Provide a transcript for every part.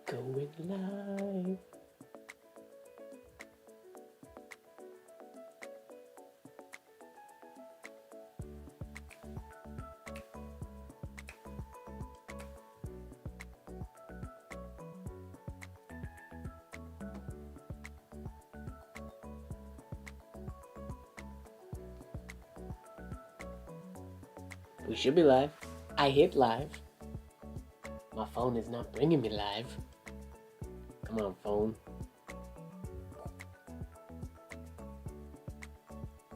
Going live. We should be live. I hit live. My phone is not bringing me live. Come on, phone.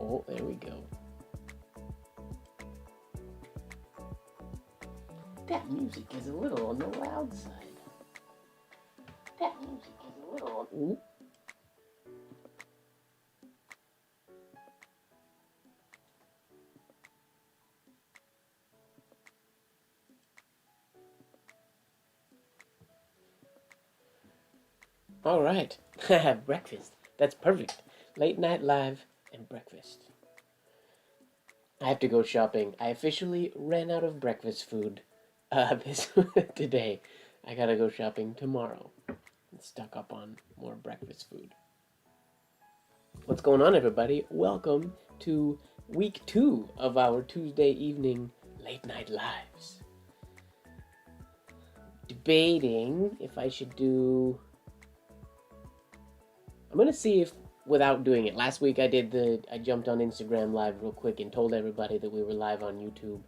Oh, there we go. That music is a little on the loud side. That music is a little on... Ooh. All right. Breakfast. That's perfect. Late night live and breakfast. I have to go shopping. I officially ran out of breakfast food this today. I gotta go shopping tomorrow. I'm stuck up on more breakfast food. What's going on, everybody? Welcome to week 2 of our Tuesday evening late night lives. Debating if I should do... I'm gonna see if, without doing it. Last week I jumped on Instagram live real quick and told everybody that we were live on YouTube.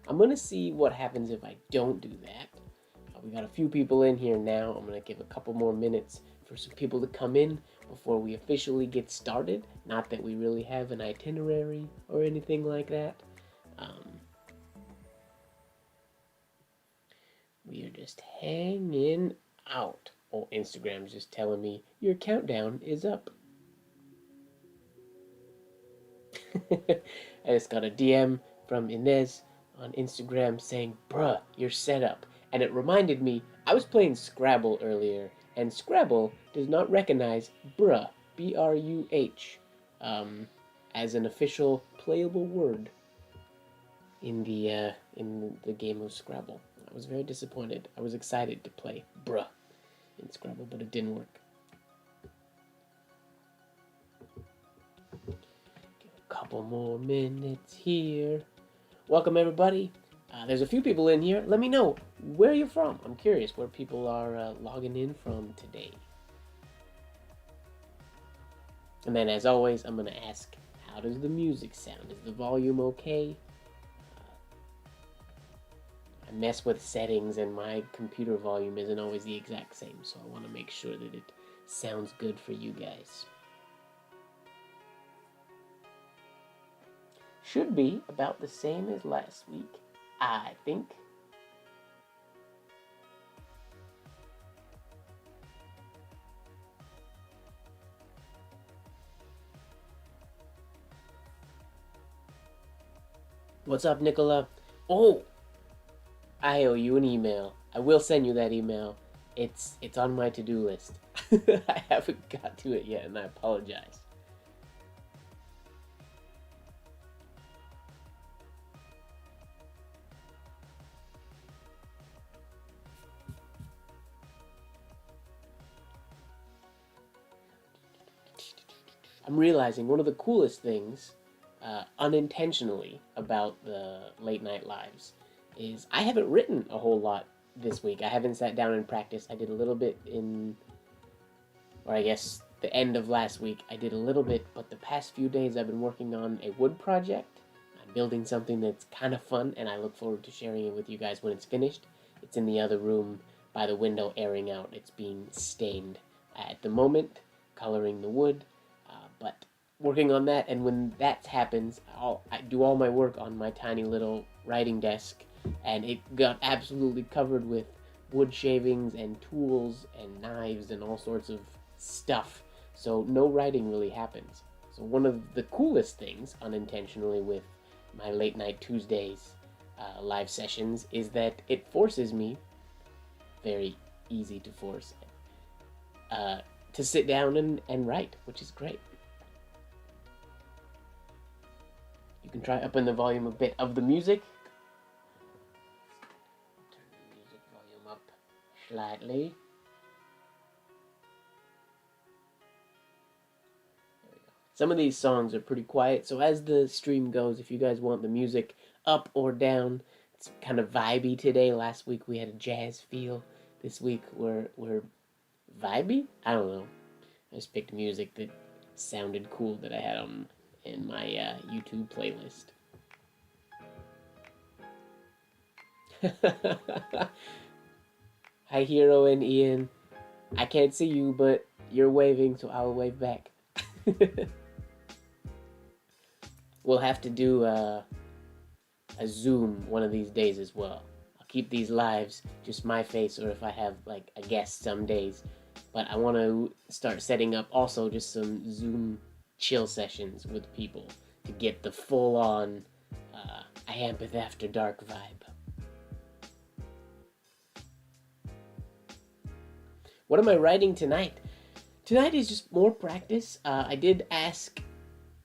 I'm gonna see what happens if I don't do that. We got a few people in here now. I'm gonna give a couple more minutes for some people to come in before we officially get started. Not that we really have an itinerary or anything like that. We are just hanging out. Oh, Instagram's just telling me your countdown is up. I just got a DM from Inez on Instagram saying, bruh, you're set up. And it reminded me, I was playing Scrabble earlier, and Scrabble does not recognize bruh, B-R-U-H, as an official playable word in the game of Scrabble. I was very disappointed. I was excited to play bruh in Scrabble, but it didn't work. Give a couple more minutes here. Welcome, everybody. There's a few people in here. Let me know where you're from. I'm curious where people are logging in from today. And then, as always, I'm going to ask, how does the music sound? Is the volume okay? I mess with settings and my computer volume isn't always the exact same, so I want to make sure that it sounds good for you guys. Should be about the same as last week, I think. What's up, Nicola? Oh! I owe you an email. I will send you that email. It's on my to-do list. I haven't got to it yet, and I apologize. I'm realizing one of the coolest things, unintentionally, about the late night lives is I haven't written a whole lot this week. I haven't sat down and practiced. I did a little bit or I guess the end of last week. I did a little bit, but the past few days I've been working on a wood project. I'm building something that's kind of fun, and I look forward to sharing it with you guys when it's finished. It's in the other room by the window airing out. It's being stained at the moment, coloring the wood, but working on that, and when that happens, I do all my work on my tiny little writing desk, and it got absolutely covered with wood shavings and tools and knives and all sorts of stuff, so no writing really happens. So one of the coolest things, unintentionally, with my late night Tuesdays live sessions is that it forces me, very easy to force, to sit down and write, which is great. You can try upping the volume a bit of the music. Turn the music volume up slightly. some of these songs are pretty quiet. So as the stream goes, if you guys want the music up or down, it's kind of vibey today. Last week we had a jazz feel. This week we're vibey. I don't know. I just picked music that sounded cool that I had on in my YouTube playlist. Hi, Hero and Ian. I can't see you, but you're waving, so I'll wave back. We'll have to do a Zoom one of these days as well. I'll keep these lives just my face, or if I have like a guest some days. But I want to start setting up also just some Zoom chill sessions with people to get the full-on Iampith After Dark vibe. What am I writing tonight? Tonight is just more practice. I did ask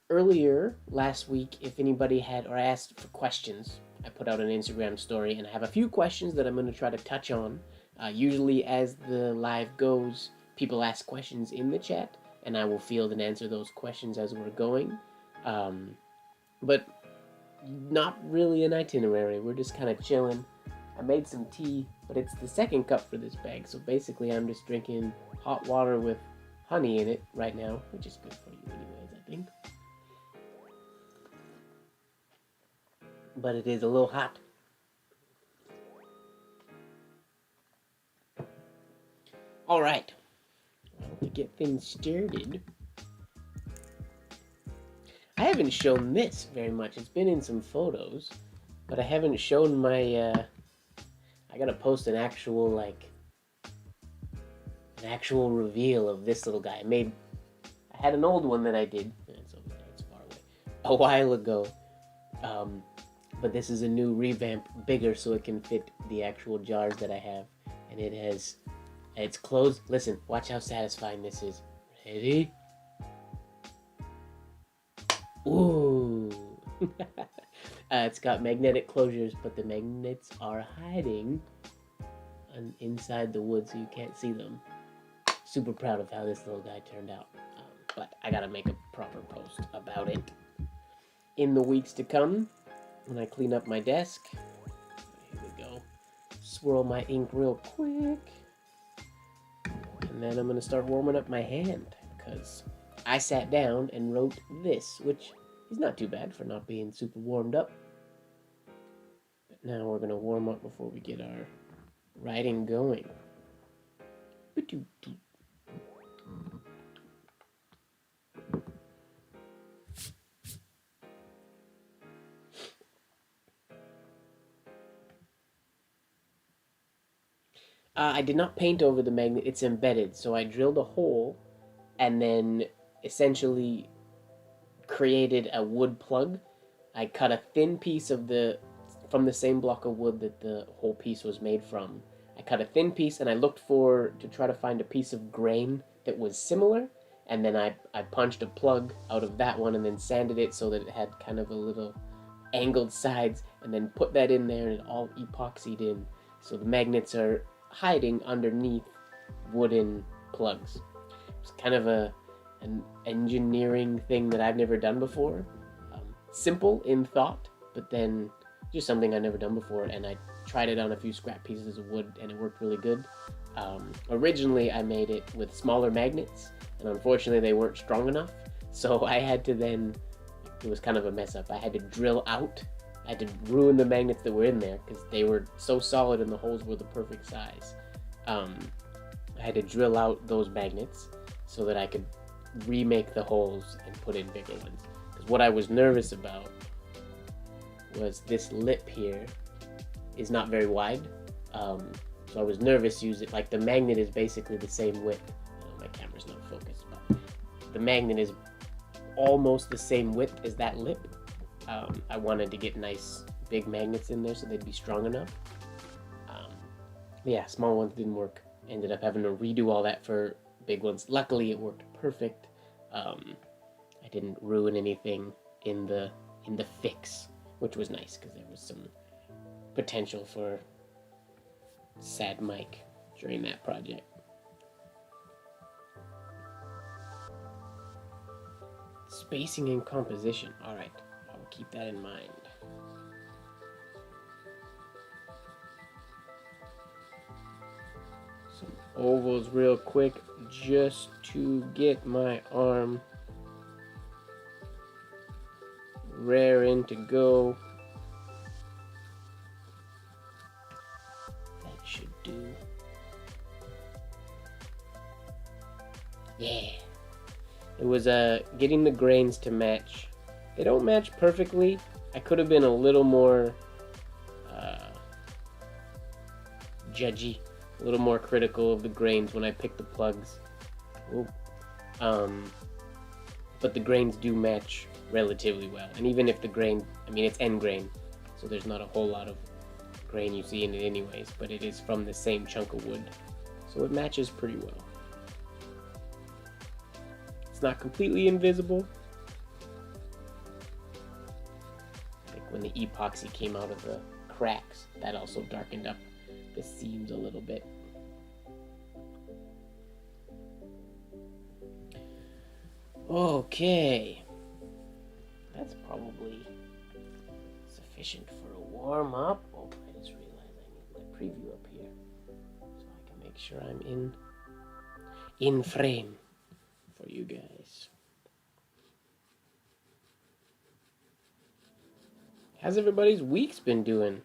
earlier last week if anybody had, or I asked for questions. I put out an Instagram story, and I have a few questions that I'm going to try to touch on. Usually as the live goes, people ask questions in the chat, and I will field and answer those questions as we're going. But not really an itinerary. We're just kind of chilling. I made some tea, but it's the second cup for this bag, so basically I'm just drinking hot water with honey in it right now, which is good for you anyways, I think. But it is a little hot. Alright, well, to get things started, I haven't shown this very much. It's been in some photos, but I haven't shown my, I gotta post an actual, reveal of this little guy. I had an old one that I did, it's over there, it's far away, a while ago, but this is a new revamp, bigger, so it can fit the actual jars that I have, and it's closed. Listen, watch how satisfying this is. Ready? Ooh! It's got magnetic closures, but the magnets are hiding inside the wood, so you can't see them. Super proud of how this little guy turned out, but I gotta make a proper post about it in the weeks to come when I clean up my desk. Here we go. Swirl my ink real quick, and then I'm gonna start warming up my hand, because I sat down and wrote this, which is not too bad for not being super warmed up. But now we're gonna warm up before we get our writing going. I did not paint over the magnet, it's embedded, so I drilled a hole and then essentially created a wood plug. I cut a thin piece from the same block of wood that the whole piece was made from. I cut a thin piece, and I looked to try to find a piece of grain that was similar, and then I punched a plug out of that one and then sanded it so that it had kind of a little angled sides, and then put that in there, and it all epoxied in, so the magnets are hiding underneath wooden plugs. It's kind of an engineering thing that I've never done before. Simple in thought, but then just something I've never done before, and I tried it on a few scrap pieces of wood, and it worked really good. Originally, I made it with smaller magnets, and unfortunately they weren't strong enough, so I had to then, it was kind of a mess up. I had to drill out, I had to ruin the magnets that were in there, because they were so solid and the holes were the perfect size. I had to drill out those magnets so that I could remake the holes and put in bigger ones. Because what I was nervous about was this lip here is not very wide. So I was nervous like the magnet is basically the same width. My camera's not focused, but the magnet is almost the same width as that lip. I wanted to get nice big magnets in there so they'd be strong enough. Yeah, small ones didn't work. Ended up having to redo all that for big ones. Luckily, it worked perfect. I didn't ruin anything in the fix, which was nice because there was some potential for sad Mike during that project. It's spacing and composition. Alright, I will keep that in mind. Some ovals real quick just to get my arm raring to go. That should do. Yeah. It was getting the grains to match. They don't match perfectly. I could have been a little more judgy, a little more critical of the grains when I picked the plugs. But the grains do match relatively well. And even if the grain, I mean, it's end grain, so there's not a whole lot of grain you see in it anyways, but it is from the same chunk of wood, so it matches pretty well. It's not completely invisible. Like when the epoxy came out of the cracks, that also darkened up the seams a little bit. Okay, that's probably sufficient for a warm-up. Oh, I just realized I need my preview up here so I can make sure I'm in frame for you guys. How's everybody's weeks been doing?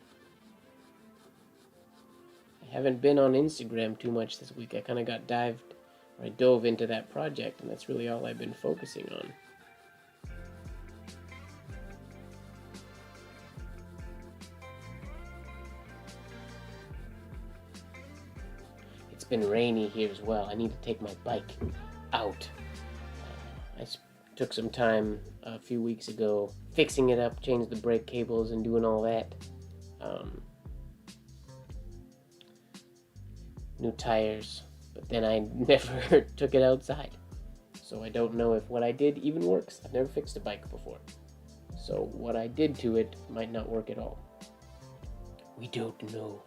I haven't been on Instagram too much this week. I kind of I dove into that project, and that's really all I've been focusing on. It's been rainy here as well. I need to take my bike out. I took some time a few weeks ago fixing it up, changed the brake cables and doing all that. New tires, but then I never took it outside. So I don't know if what I did even works. I've never fixed a bike before. So what I did to it might not work at all. We don't know.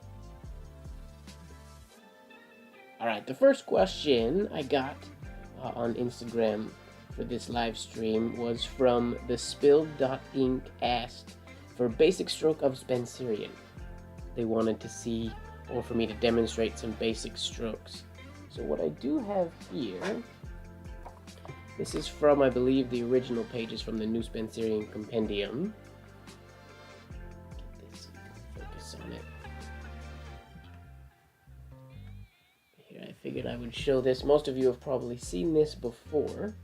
Alright, the first question I got on Instagram for this live stream was from the Spilled.ink asked for basic stroke of Spencerian. They wanted to see, or for me to demonstrate some basic strokes. So what I do have here, this is from, I believe, the original pages from the New Spencerian Compendium. Get this so you can focus on it. Here, I figured I would show this. Most of you have probably seen this before.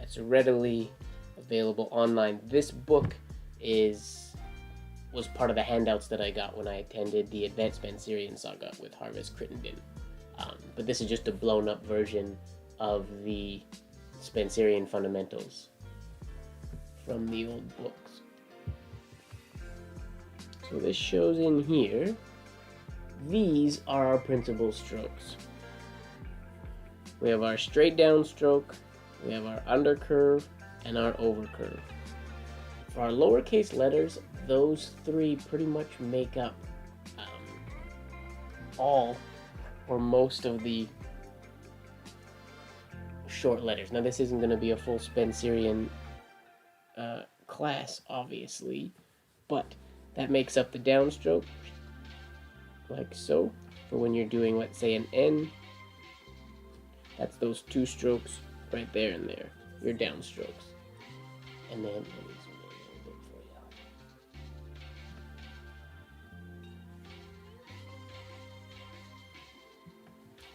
It's readily available online. This book was part of the handouts that I got when I attended the Advanced Spencerian Saga with Harvest Crittenden. But this is just a blown up version of the Spencerian fundamentals from the old books. So this shows in here, these are our principal strokes. We have our straight down stroke, we have our undercurve, and our overcurve. For our lowercase letters, those three pretty much make up all or most of the short letters. Now this isn't going to be a full Spencerian class, obviously, but that makes up the downstroke, like so. For when you're doing, let's say, an N, that's those two strokes right there and there, your downstrokes. And then, let me zoom in a little bit for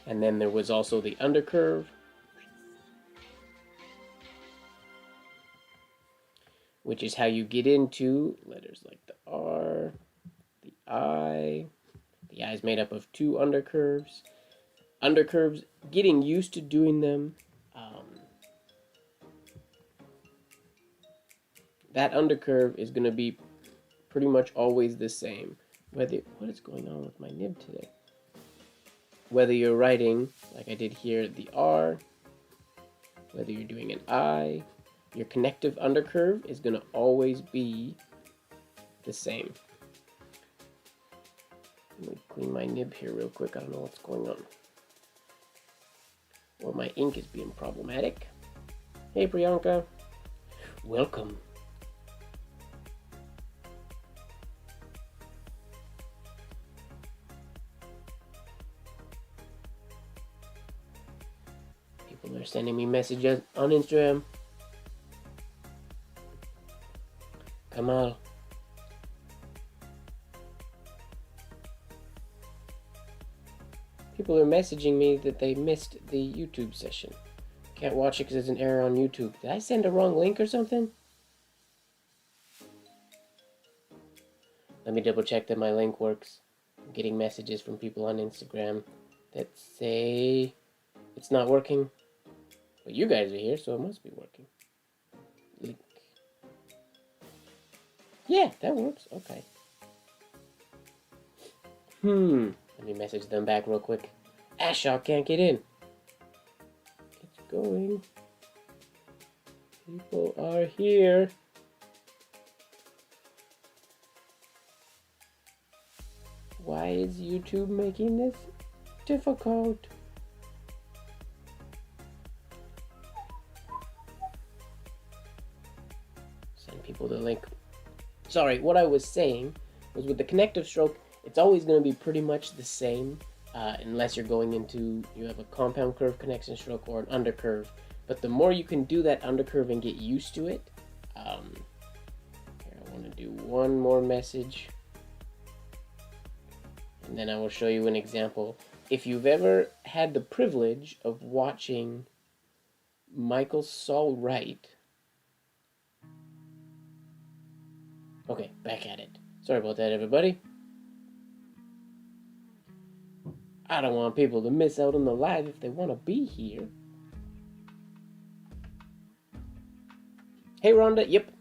you. And then there was also the undercurve, which is how you get into letters like the R, the I. The I is made up of two undercurves. Undercurves, getting used to doing them. That undercurve is going to be pretty much always the same. What is going on with my nib today? Whether you're writing, like I did here, the R, whether you're doing an I, your connective undercurve is going to always be the same. Let me clean my nib here real quick. I don't know what's going on. Or my ink is being problematic. Hey, Priyanka. Welcome. People are sending me messages on Instagram. Kamal. People are messaging me that they missed the YouTube session. Can't watch it because there's an error on YouTube. Did I send a wrong link or something? Let me double check that my link works. I'm getting messages from people on Instagram that say it's not working. But you guys are here, so it must be working. Link. Yeah, that works. Okay. Let me message them back real quick. Ashaw can't get in. It's going. People are here. Why is YouTube making this difficult? Send people the link. Sorry, what I was saying was with the connective stroke, it's always going to be pretty much the same unless you're going into, you have a compound curve connection stroke or an undercurve. But the more you can do that undercurve and get used to it, here I want to do one more message. And then I will show you an example. If you've ever had the privilege of watching Michael Saul Wright. Okay, back at it. Sorry about that, everybody. I don't want people to miss out on the live if they want to be here. Hey, Rhonda. Yep,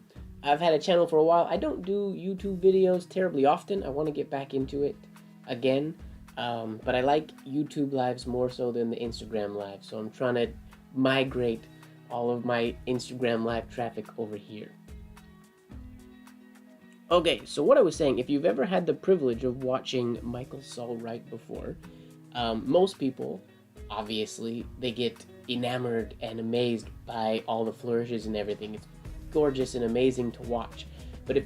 I've had a channel for a while. I don't do YouTube videos terribly often. I want to get back into it again. But I like YouTube lives more so than the Instagram live. So I'm trying to migrate all of my Instagram live traffic over here. Okay, so what I was saying, if you've ever had the privilege of watching Michael Saul Wright before, most people, obviously, they get enamored and amazed by all the flourishes and everything. It's gorgeous and amazing to watch. But I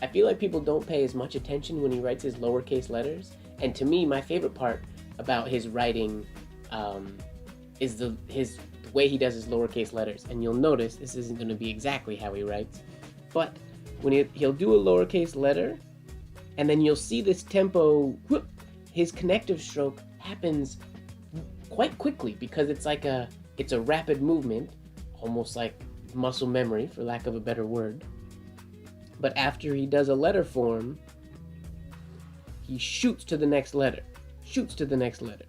feel like people don't pay as much attention when he writes his lowercase letters. And to me, my favorite part about his writing is the way he does his lowercase letters. And you'll notice this isn't going to be exactly how he writes, but when he'll do a lowercase letter, and then you'll see this tempo, whoop, his connective stroke happens quite quickly because it's a rapid movement, almost like muscle memory, for lack of a better word. But after he does a letter form, he shoots to the next letter, shoots to the next letter,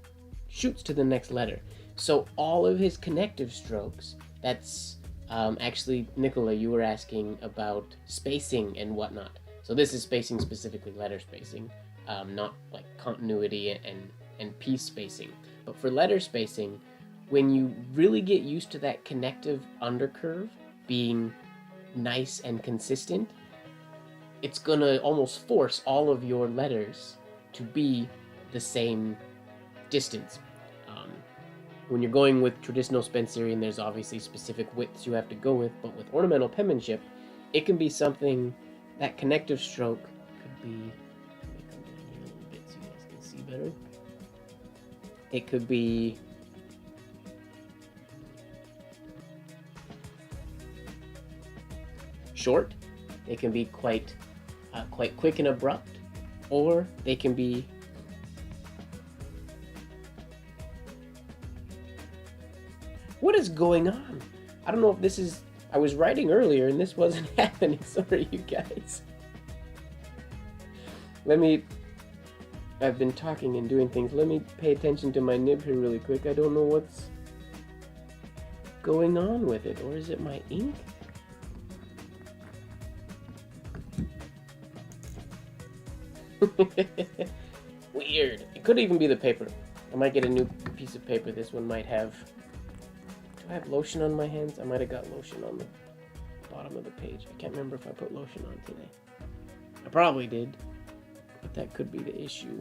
shoots to the next letter. So all of his connective strokes, that's actually, Nicola, you were asking about spacing and whatnot. So this is spacing, specifically letter spacing, not like continuity and piece spacing. But for letter spacing, when you really get used to that connective undercurve being nice and consistent, it's gonna almost force all of your letters to be the same distance. When you're going with traditional Spencerian, there's obviously specific widths you have to go with, but with ornamental penmanship, it can be something, that connective stroke could be, let me come down here a little bit so you guys can see better. It could be short, they can be quite quick and abrupt, or they can be what is going on? I don't know if this is, I was writing earlier and this wasn't happening. Sorry, you guys. I've been talking and doing things. Let me pay attention to my nib here really quick. I don't know what's going on with it. Or is it my ink? Weird. It could even be the paper. I might get a new piece of paper. This one might have... Do I have lotion on my hands? I might have got lotion on the bottom of the page. I can't remember if I put lotion on today. I probably did, but that could be the issue.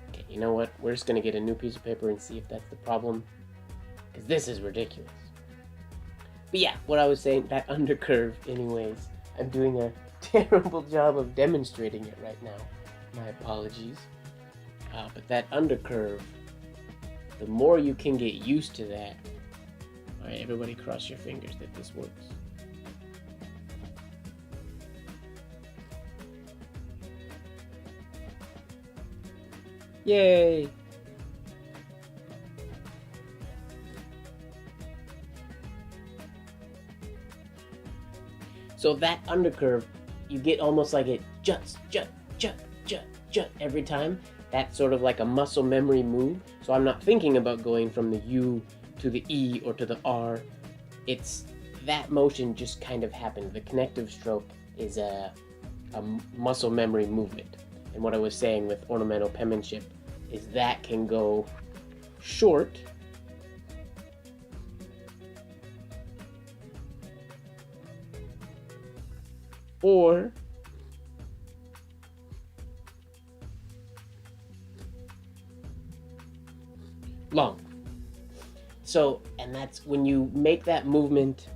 Okay, you know what? We're just going to get a new piece of paper and see if that's the problem, because this is ridiculous. But yeah, what I was saying, that undercurve, anyways. I'm doing a terrible job of demonstrating it right now. My apologies. But that undercurve, the more you can get used to that. Alright, everybody cross your fingers that this works. Yay! So that undercurve, you get almost like it juts every time. That's sort of like a muscle memory move. So I'm not thinking about going from the U to the E or to the R. It's that motion just kind of happened. The connective stroke is a muscle memory movement. And what I was saying with ornamental penmanship is that can go short or long. So, and that's when you make that movement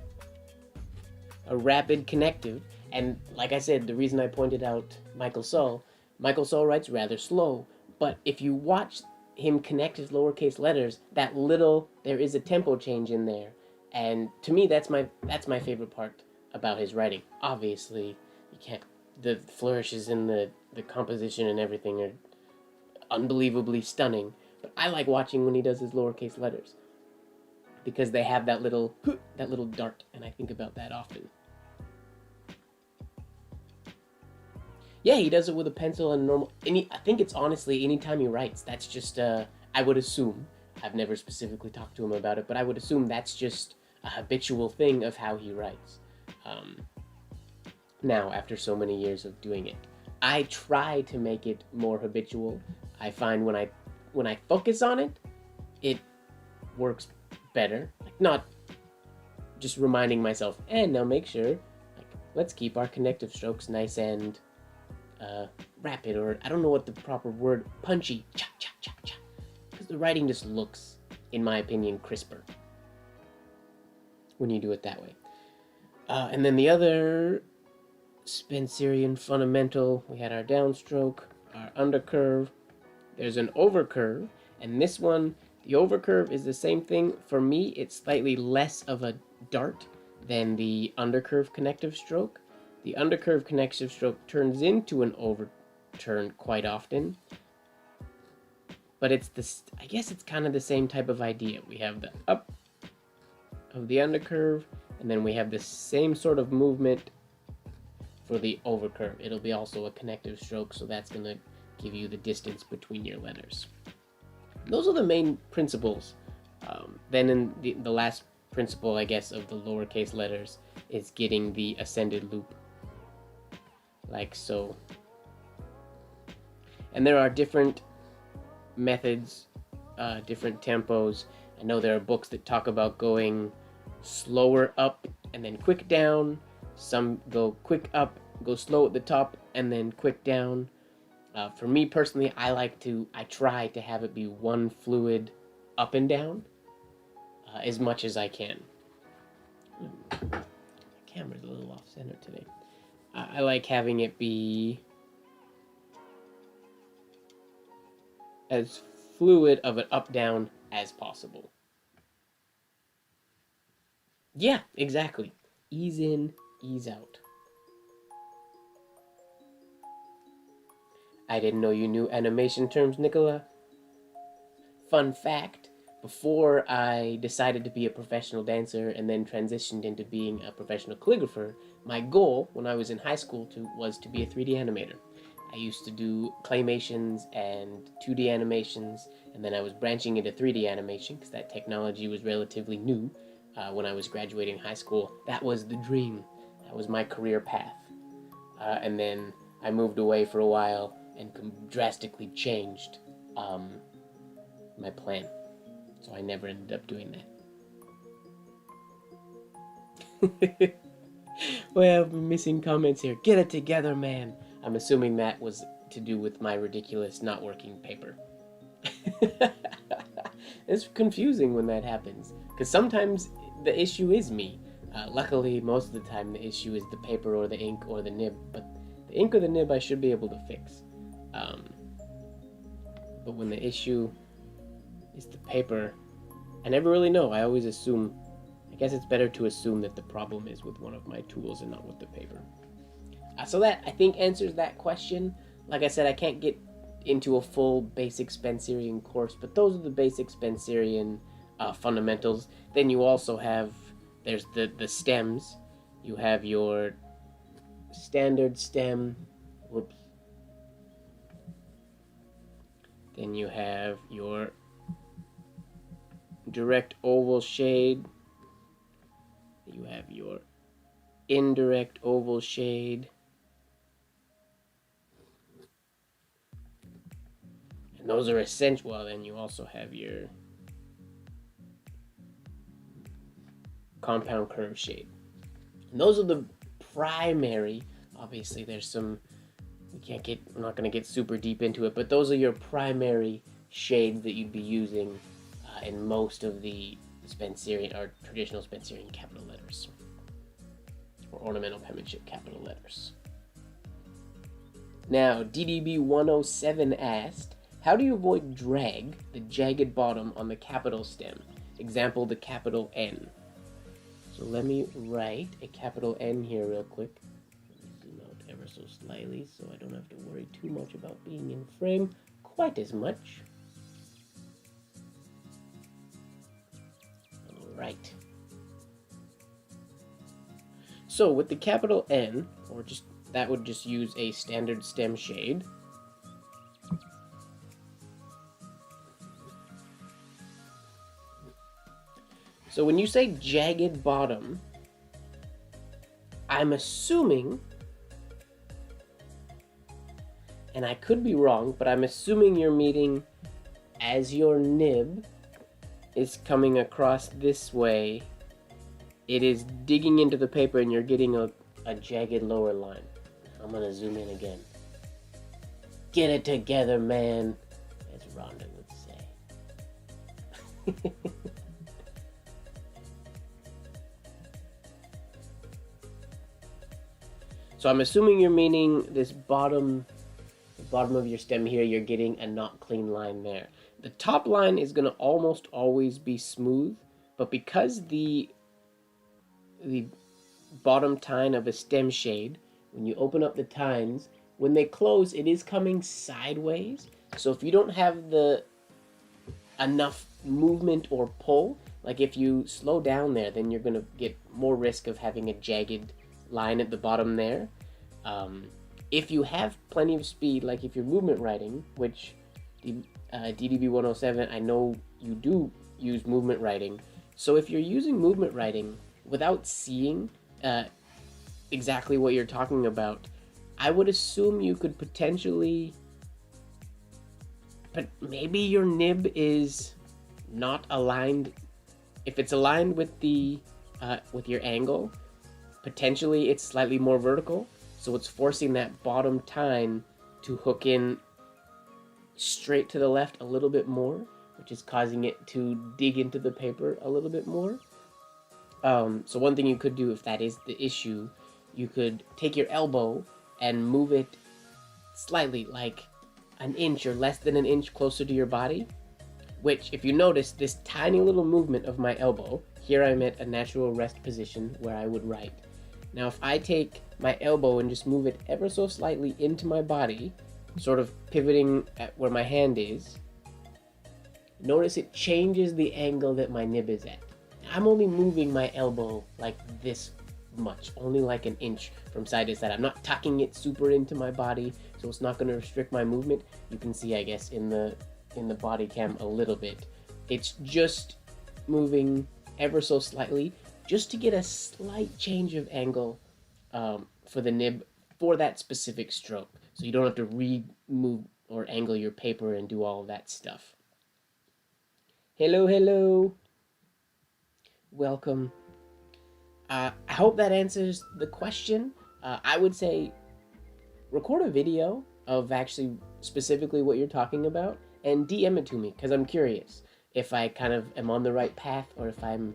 a rapid connective. And like I said, the reason I pointed out Michael Sull writes rather slow, but if you watch him connect his lowercase letters, there is a tempo change in there. And to me, that's my favorite part about his writing. Obviously, the flourishes in the composition and everything are unbelievably stunning, but I like watching when he does his lowercase letters because they have that little dart, and I think about that often. Yeah, he does it with a pencil and normal. I think it's honestly anytime he writes. That's just I would assume. I've never specifically talked to him about it, but I would assume that's just a habitual thing of how he writes. Now, after so many years of doing it, I try to make it more habitual. I find when I focus on it, it works better. Like not just reminding myself, and now make sure, like, let's keep our connective strokes nice and rapid, or I don't know what the proper word, punchy, cha cha cha cha, because the writing just looks, in my opinion, crisper when you do it that way. And then the other Spencerian fundamental, we had our downstroke, our undercurve, there's an overcurve, and this one, the overcurve is the same thing. For me, it's slightly less of a dart than the undercurve connective stroke. The undercurve connective stroke turns into an overturn quite often, but I guess it's kind of the same type of idea. We have the up of the undercurve, and then we have the same sort of movement for the overcurve. It'll be also a connective stroke, so that's going to give you the distance between your letters. Those are the main principles. Then in the last principle, I guess, of the lowercase letters is getting the ascended loop, like so. And there are different methods, different tempos. I know there are books that talk about going slower up and then quick down. Some go quick up, go slow at the top, and then quick down. For me personally, I try to have it be one fluid up and down as much as I can. The camera's a little off center today. I like having it be as fluid of an up-down as possible. Yeah, exactly. Ease in, ease out. I didn't know you knew animation terms, Nicola. Fun fact, before I decided to be a professional dancer and then transitioned into being a professional calligrapher, my goal when I was in high school was to be a 3D animator. I used to do claymations and 2D animations, and then I was branching into 3D animation because that technology was relatively new when I was graduating high school. That was the dream. That was my career path. And then I moved away for a while and drastically changed my plan. So I never ended up doing that. Well, missing comments here. Get it together, man. I'm assuming that was to do with my ridiculous not working paper. It's confusing when that happens, because sometimes the issue is me. Luckily, most of the time the issue is the paper or the ink or the nib, but the ink or the nib I should be able to fix. But when the issue is the paper, I never really know. I always assume, I guess it's better to assume that the problem is with one of my tools and not with the paper. So that, I think, answers that question. Like I said, I can't get into a full basic Spencerian course, but those are the basic Spencerian fundamentals. Then you also have, there's the stems. You have your standard stem, whoops. Then you have your direct oval shade. You have your indirect oval shade. And those are essential. Well, then you also have your compound curve shade. And those are the primary, obviously there's some, we're not going to get super deep into it, but those are your primary shades that you'd be using in most of the Spencerian or traditional Spencerian capital letters, or ornamental penmanship capital letters. Now, DDB 107 asked, how do you avoid drag, the jagged bottom on the capital stem? Example, the capital N. So let me write a capital N here real quick. Zoom out ever so slightly so I don't have to worry too much about being in frame quite as much. Alright. So with the capital N, or just that would just use a standard stem shade. So when you say jagged bottom, I'm assuming, and I could be wrong, but I'm assuming you're meaning as your nib is coming across this way, it is digging into the paper and you're getting a jagged lower line. I'm gonna zoom in again. Get it together, man, as Rhonda would say. So I'm assuming you're meaning this bottom, the bottom of your stem here, you're getting a not clean line there. The top line is going to almost always be smooth, but because the bottom tine of a stem shade, when you open up the tines, when they close, it is coming sideways. So if you don't have enough movement or pull, like if you slow down there, then you're going to get more risk of having a jagged line at the bottom there. If you have plenty of speed, like if you're movement writing, which DDB 107, I know you do use movement writing. So if you're using movement writing without seeing exactly what you're talking about, I would assume you could potentially, but maybe your nib is not aligned. If it's aligned with the with your angle, potentially it's slightly more vertical, so it's forcing that bottom tine to hook in straight to the left a little bit more, which is causing it to dig into the paper a little bit more. So one thing you could do if that is the issue, you could take your elbow and move it slightly, like an inch or less than an inch closer to your body, which if you notice this tiny little movement of my elbow, here I'm at a natural rest position where I would write. Now if I take my elbow and just move it ever so slightly into my body, sort of pivoting at where my hand is, notice it changes the angle that my nib is at. I'm only moving my elbow like this much, only like an inch from side to side. I'm not tucking it super into my body, so it's not going to restrict my movement. You can see, I guess, in the body cam a little bit. It's just moving ever so slightly, just to get a slight change of angle for the nib for that specific stroke. So you don't have to remove or angle your paper and do all of that stuff. Hello, hello. Welcome. I hope that answers the question. I would say record a video of actually specifically what you're talking about and DM it to me, because I'm curious if I kind of am on the right path or if I'm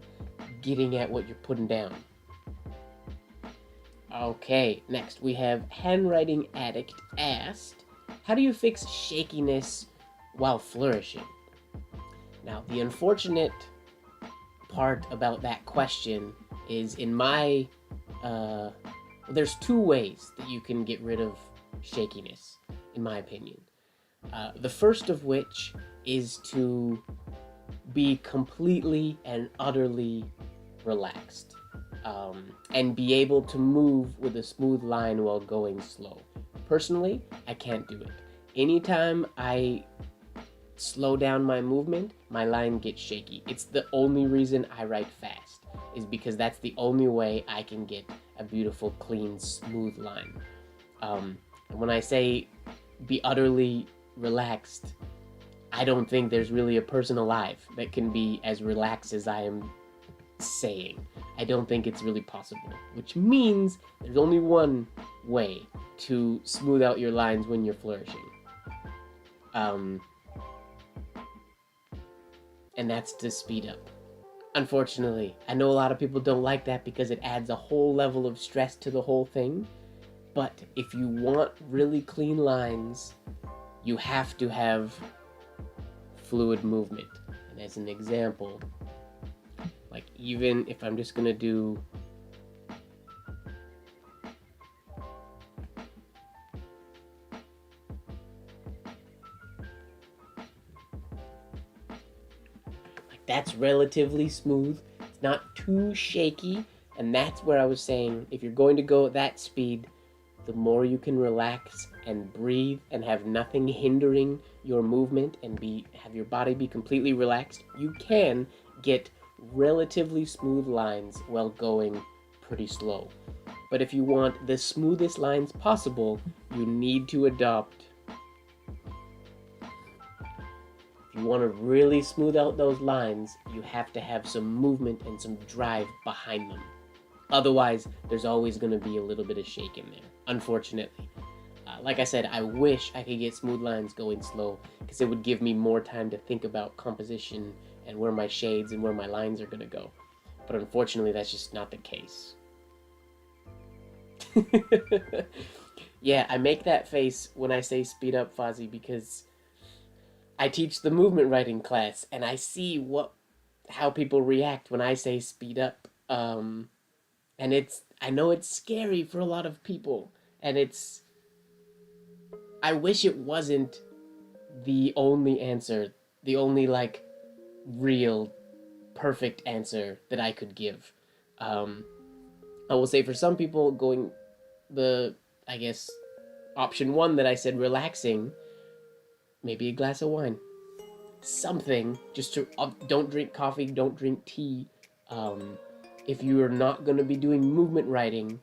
getting at what you're putting down. Okay, next we have Handwriting Addict asked, how do you fix shakiness while flourishing? Now, the unfortunate part about that question is in my there's two ways that you can get rid of shakiness, in my opinion. The first of which is to be completely and utterly relaxed, and be able to move with a smooth line while going slow. Personally, I can't do it. Anytime I slow down my movement, my line gets shaky. It's the only reason I write fast, is because that's the only way I can get a beautiful, clean, smooth line. And when I say be utterly relaxed, I don't think there's really a person alive that can be as relaxed as I am saying. I don't think it's really possible, which means there's only one way to smooth out your lines when you're flourishing. And that's to speed up. Unfortunately, I know a lot of people don't like that because it adds a whole level of stress to the whole thing, but if you want really clean lines, you have to have fluid movement. And as an example, like even if I'm just gonna do that's relatively smooth. It's not too shaky, and that's where I was saying if you're going to go at that speed, the more you can relax and breathe and have nothing hindering your movement and have your body be completely relaxed, you can get relatively smooth lines while going pretty slow. But if you want the smoothest lines possible, you need to adopt. You want to really smooth out those lines, you have to have some movement and some drive behind them. Otherwise, there's always going to be a little bit of shake in there, unfortunately. Like I said, I wish I could get smooth lines going slow, because it would give me more time to think about composition and where my shades and where my lines are going to go. But unfortunately, that's just not the case. Yeah, I make that face when I say speed up, Fozzie, because I teach the movement writing class, and I see how people react when I say speed up. And I know it's scary for a lot of people, and I wish it wasn't the only answer, the only like real perfect answer that I could give. I will say for some people going I guess option one that I said, relaxing, maybe a glass of wine, something just to don't drink coffee, don't drink tea. If you are not going to be doing movement writing,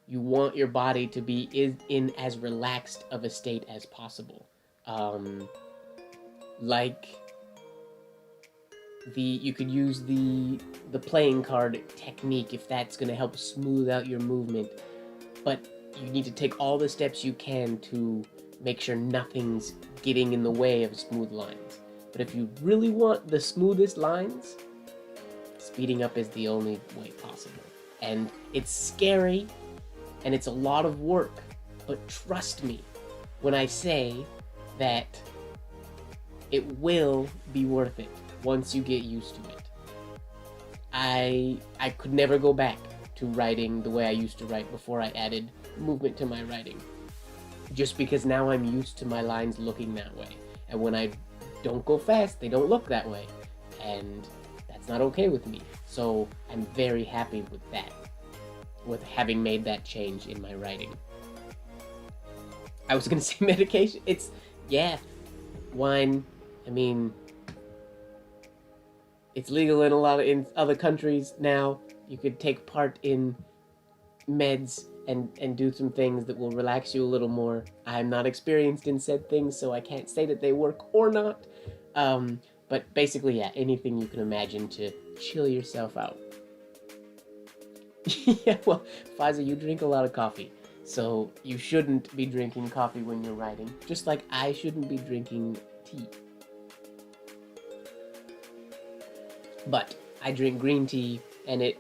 you want your body to be in as relaxed of a state as possible. Like you could use the playing card technique if that's going to help smooth out your movement, but you need to take all the steps you can to make sure nothing's getting in the way of smooth lines. But if you really want the smoothest lines, speeding up is the only way possible. And it's scary, and it's a lot of work, but trust me when I say that it will be worth it once you get used to it. I could never go back to writing the way I used to write before I added movement to my writing, just because now I'm used to my lines looking that way, and when I don't go fast, they don't look that way, and that's not okay with me. So I'm very happy with that, with having made that change in my writing. I was gonna say medication. Wine. I mean, it's legal in other countries now. You could take part in meds and do some things that will relax you a little more. I'm not experienced in said things, so I can't say that they work or not. But basically, yeah, anything you can imagine to chill yourself out. Yeah, well, Faiza, you drink a lot of coffee, so you shouldn't be drinking coffee when you're writing, just like I shouldn't be drinking tea. But I drink green tea, and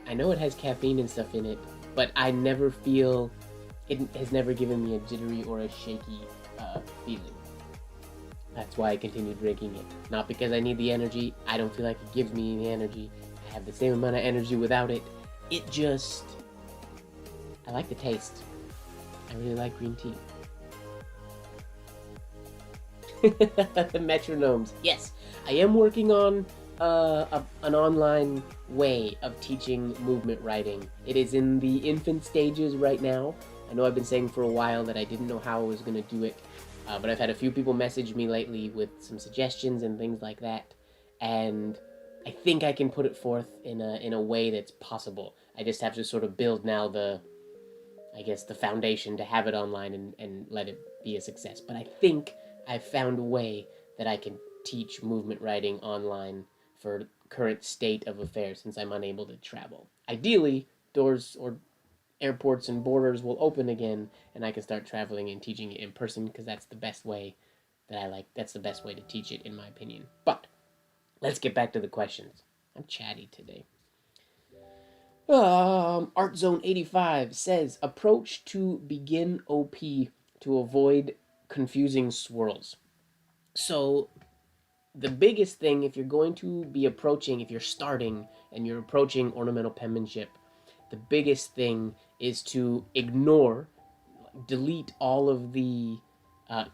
I know it has caffeine and stuff in it, but I never feel, it has never given me a jittery or a shaky feeling. That's why I continue drinking it. Not because I need the energy. I don't feel like it gives me the energy. I have the same amount of energy without it. It just, I like the taste. I really like green tea. The metronomes. Yes, I am working on an online way of teaching movement writing. It is in the infant stages right now. I know I've been saying for a while that I didn't know how I was going to do it, but I've had a few people message me lately with some suggestions and things like that, and I think I can put it forth in a way that's possible. I just have to sort of build now the foundation to have it online and let it be a success. But I think I've found a way that I can teach movement writing online for current state of affairs since I'm unable to travel. Ideally, doors or airports and borders will open again and I can start traveling and teaching it in person because that's the best way that's the best way to teach it in my opinion. But let's get back to the questions. I'm chatty today. ArtZone85 says, approach to begin OP to avoid confusing swirls. So the biggest thing, if you're going to be approaching, if you're starting and you're approaching ornamental penmanship, the biggest thing is to delete all of the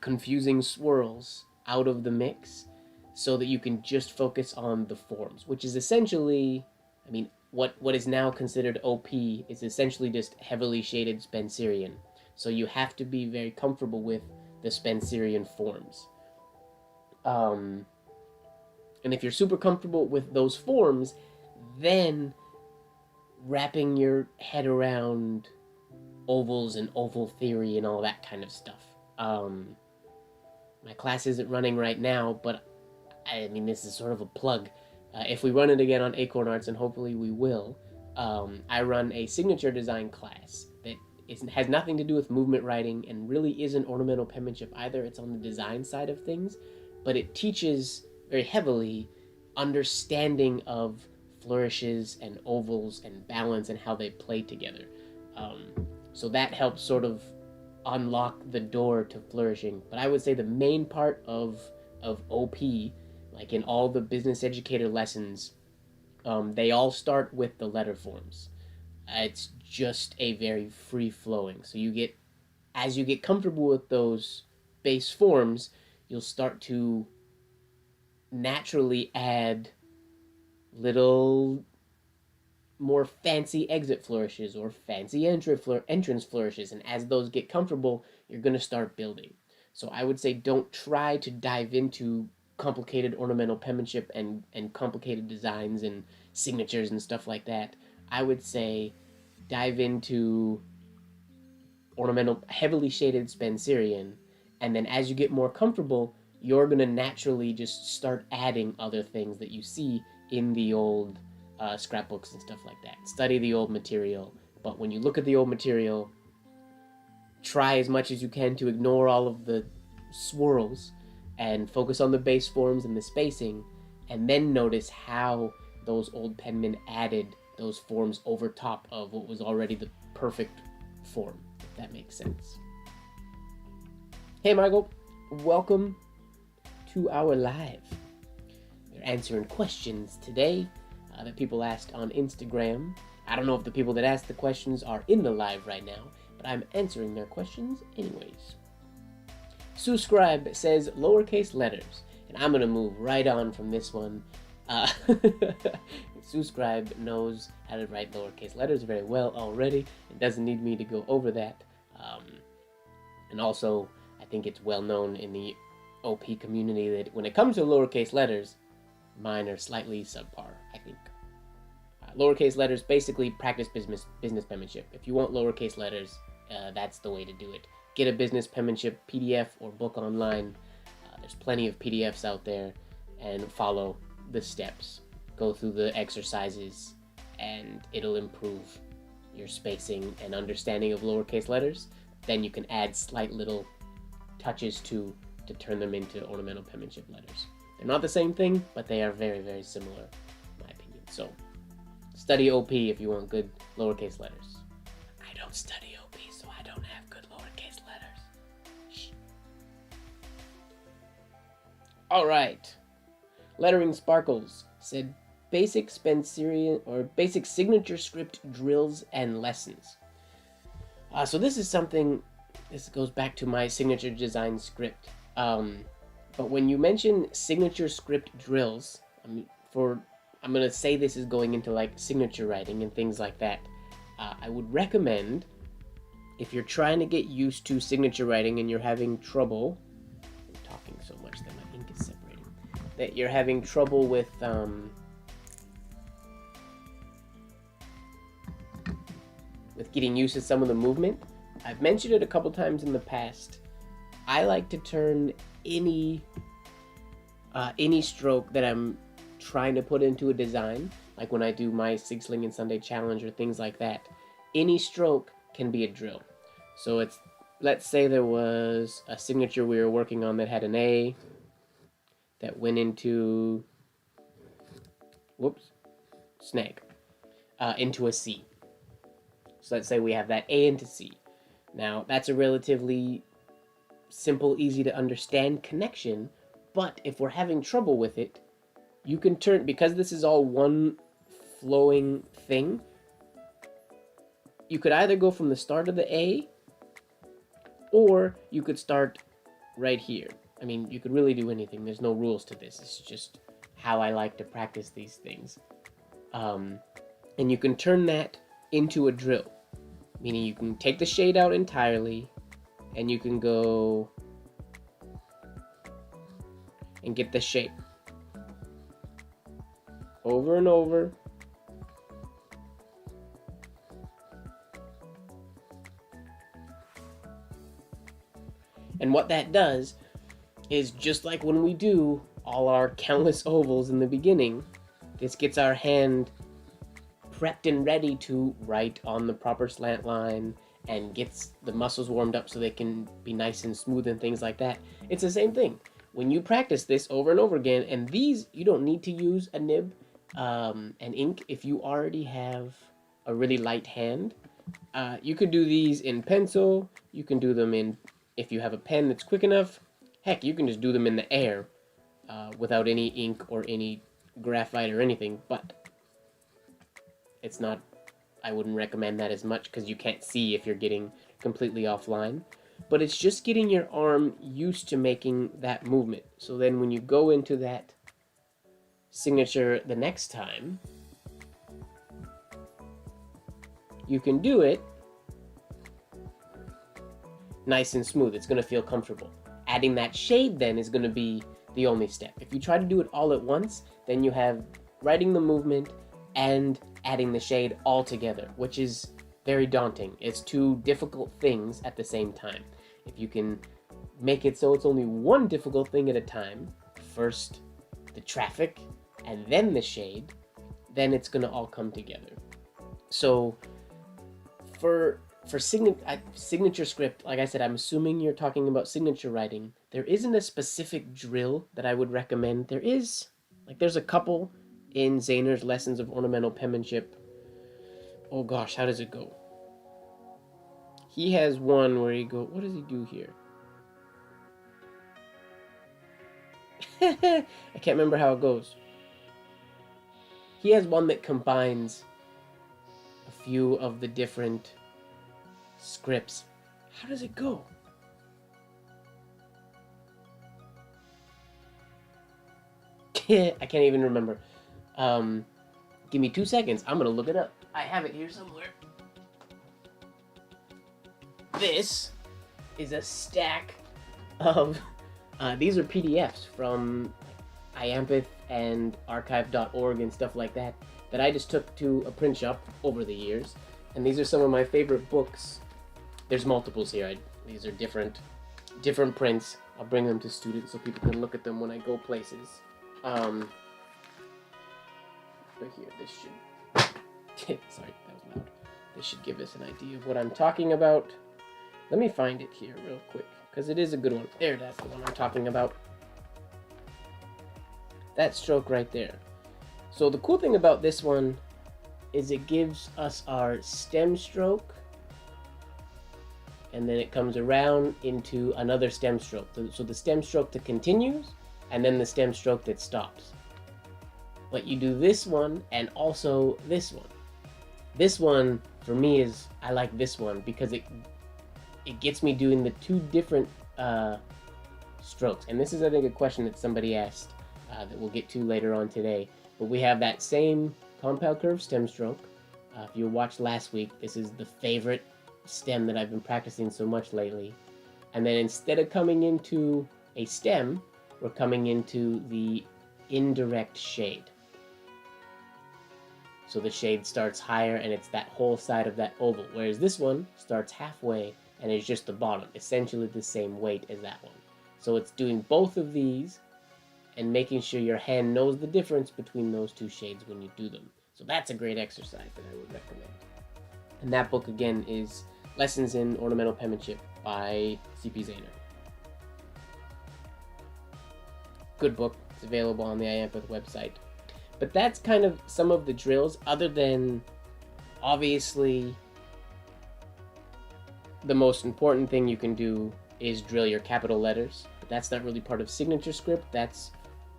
confusing swirls out of the mix so that you can just focus on the forms, which is essentially, I mean, what is now considered OP is essentially just heavily shaded Spencerian. So you have to be very comfortable with the Spencerian forms. And if you're super comfortable with those forms, then wrapping your head around ovals and oval theory and all that kind of stuff. My class isn't running right now, but I mean, this is sort of a plug. If we run it again on Acorn Arts, and hopefully we will, I run a signature design class that has nothing to do with movement writing and really isn't ornamental penmanship either. It's on the design side of things, but it teaches very heavily understanding of flourishes and ovals and balance and how they play together. So that helps sort of unlock the door to flourishing. But I would say the main part of OP, like in all the business educator lessons, they all start with the letter forms. It's just a very free flowing. So as you get comfortable with those base forms, you'll start to naturally add little more fancy exit flourishes or fancy entrance flourishes, and as those get comfortable, you're going to start building. So I would say don't try to dive into complicated ornamental penmanship and complicated designs and signatures and stuff like that. I would say dive into ornamental, heavily shaded Spencerian, and then as you get more comfortable, you're going to naturally just start adding other things that you see in the old scrapbooks and stuff like that. Study the old material, but when you look at the old material, try as much as you can to ignore all of the swirls and focus on the base forms and the spacing, and then notice how those old penmen added those forms over top of what was already the perfect form, if that makes sense. Hey Michael, welcome to our live. We're answering questions today that people asked on Instagram. I don't know if the people that asked the questions are in the live right now, but I'm answering their questions anyways. Subscribe says lowercase letters, and I'm gonna move right on from this one. Subscribe knows how to write lowercase letters very well already. It doesn't need me to go over that. And also, I think it's well known in the OP community that when it comes to lowercase letters, mine are slightly subpar, I think. Lowercase letters, basically practice business penmanship. If you want lowercase letters, that's the way to do it. Get a business penmanship PDF or book online. There's plenty of PDFs out there, and follow the steps. Go through the exercises, and it'll improve your spacing and understanding of lowercase letters. Then you can add slight little touches to turn them into ornamental penmanship letters. They're not the same thing, but they are very, very similar, in my opinion. So, study OP if you want good lowercase letters. don't study OP, so I don't have good lowercase letters. Shh. All right. Lettering Sparkles said basic Spencerian or basic signature script drills and lessons. So this is something. This goes back to my signature design script. But when you mention signature script drills, I'm gonna say this is going into like signature writing and things like that. I would recommend, if you're trying to get used to signature writing and you're having trouble, I'm talking so much that my ink is separating, that you're having trouble with getting used to some of the movement. I've mentioned it a couple times in the past. I like to turn any stroke that I'm trying to put into a design, like when I do my Sig Sling and Sunday challenge or things like that, any stroke can be a drill. So it's, let's say there was a signature we were working on that had an A that went into, snag, into a C. So let's say we have that A into C. Now that's a relatively simple, easy to understand connection, but if we're having trouble with it, you can turn, because this is all one flowing thing, you could either go from the start of the A, or you could start right here. I mean, you could really do anything. There's no rules to this. It's just how I like to practice these things. And you can turn that into a drill, meaning you can take the shade out entirely, and you can go and get the shape over and over. And what that does is, just like when we do all our countless ovals in the beginning, this gets our hand prepped and ready to write on the proper slant line and gets the muscles warmed up so they can be nice and smooth and things like that. It's the same thing. When you practice this over and over again, and these, you don't need to use a nib and ink if you already have a really light hand. You could do these in pencil. You can do them in, if you have a pen that's quick enough, heck, you can just do them in the air without any ink or any graphite or anything, but it's not, I wouldn't recommend that as much because you can't see if you're getting completely offline. But it's just getting your arm used to making that movement. So then when you go into that signature the next time, you can do it nice and smooth. It's going to feel comfortable. Adding that shade then is going to be the only step. If you try to do it all at once, then you have writing the movement and adding the shade all together, which is very daunting. It's two difficult things at the same time. If you can make it so it's only one difficult thing at a time, first the traffic and then the shade, then it's going to all come together. So for signature script, like I said, I'm assuming you're talking about signature writing. There isn't a specific drill that I would recommend. There's a couple in Zahner's Lessons of Ornamental Penmanship. Oh gosh, how does it go? He has one where he go, what does he do here? I can't remember how it goes. He has one that combines a few of the different scripts. How does it go? I can't even remember. Give me 2 seconds. I'm gonna look it up. I have it here somewhere. This is a stack of these are PDFs from IAMPITH and archive.org and stuff like that I just took to a print shop over the years. And these are some of my favorite books. There's multiples here. These are different prints. I'll bring them to students so people can look at them when I go places. Right here, this should... Sorry, that was loud. This should give us an idea of what I'm talking about. Let me find it here real quick, because it is a good one. There, that's the one I'm talking about. That stroke right there. So the cool thing about this one is it gives us our stem stroke and then it comes around into another stem stroke. So the stem stroke that continues, and then the stem stroke that stops. But you do this one and also this one. This one, for me, I like this one because it gets me doing the two different strokes. And this is, I think, a question that somebody asked that we'll get to later on today. But we have that same compound curve stem stroke. If you watched last week, this is the favorite stem that I've been practicing so much lately. And then instead of coming into a stem, we're coming into the indirect shade. So the shade starts higher and it's that whole side of that oval, whereas this one starts halfway and is just the bottom, essentially the same weight as that one. So it's doing both of these and making sure your hand knows the difference between those two shades when you do them. So that's a great exercise that I would recommend. And that book again is Lessons in Ornamental Penmanship by C.P. Zahner. Good book. It's available on the IAMPERTH website. But that's kind of some of the drills, other than obviously the most important thing you can do is drill your capital letters. But that's not really part of signature script. That's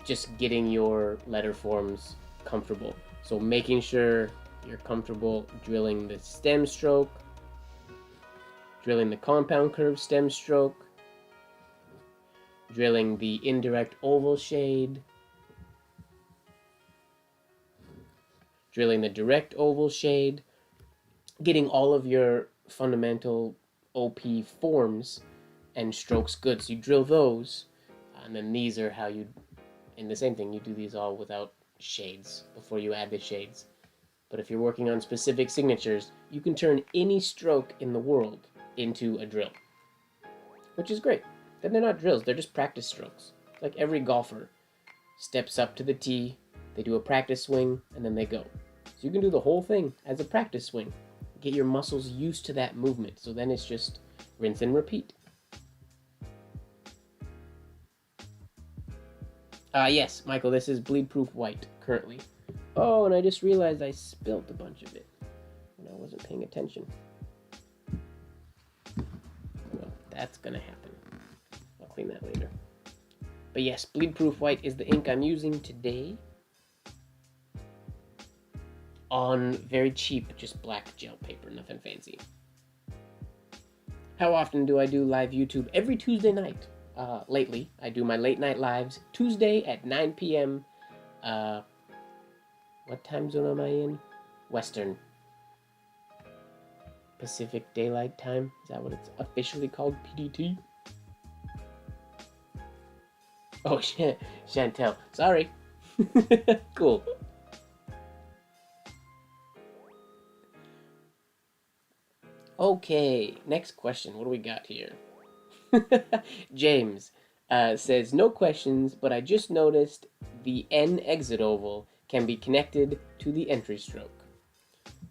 just getting your letter forms comfortable. So making sure you're comfortable drilling the stem stroke, drilling the compound curve stem stroke, drilling the indirect oval shade, drilling the direct oval shade, getting all of your fundamental OP forms and strokes good. So you drill those, and then these are how you, and the same thing, you do these all without shades before you add the shades. But if you're working on specific signatures, you can turn any stroke in the world into a drill, which is great. Then they're not drills, they're just practice strokes. Like every golfer steps up to the tee, they do a practice swing, and then they go. So you can do the whole thing as a practice swing. Get your muscles used to that movement, so then it's just rinse and repeat. Yes, Michael, this is bleed-proof white, currently. Oh, and I just realized I spilt a bunch of it when I wasn't paying attention. Well, that's gonna happen. I'll clean that later. But yes, bleed-proof white is the ink I'm using today. On very cheap, just black gel paper, nothing fancy. How often do I do live YouTube? Every Tuesday night. Lately, I do my late night lives Tuesday at 9 p.m. What time zone am I in? Western. Pacific Daylight Time. Is that what it's officially called? PDT? Oh, Chantel. Sorry. Cool. Okay, next question. What do we got here? James says, no questions, but I just noticed the N exit oval can be connected to the entry stroke.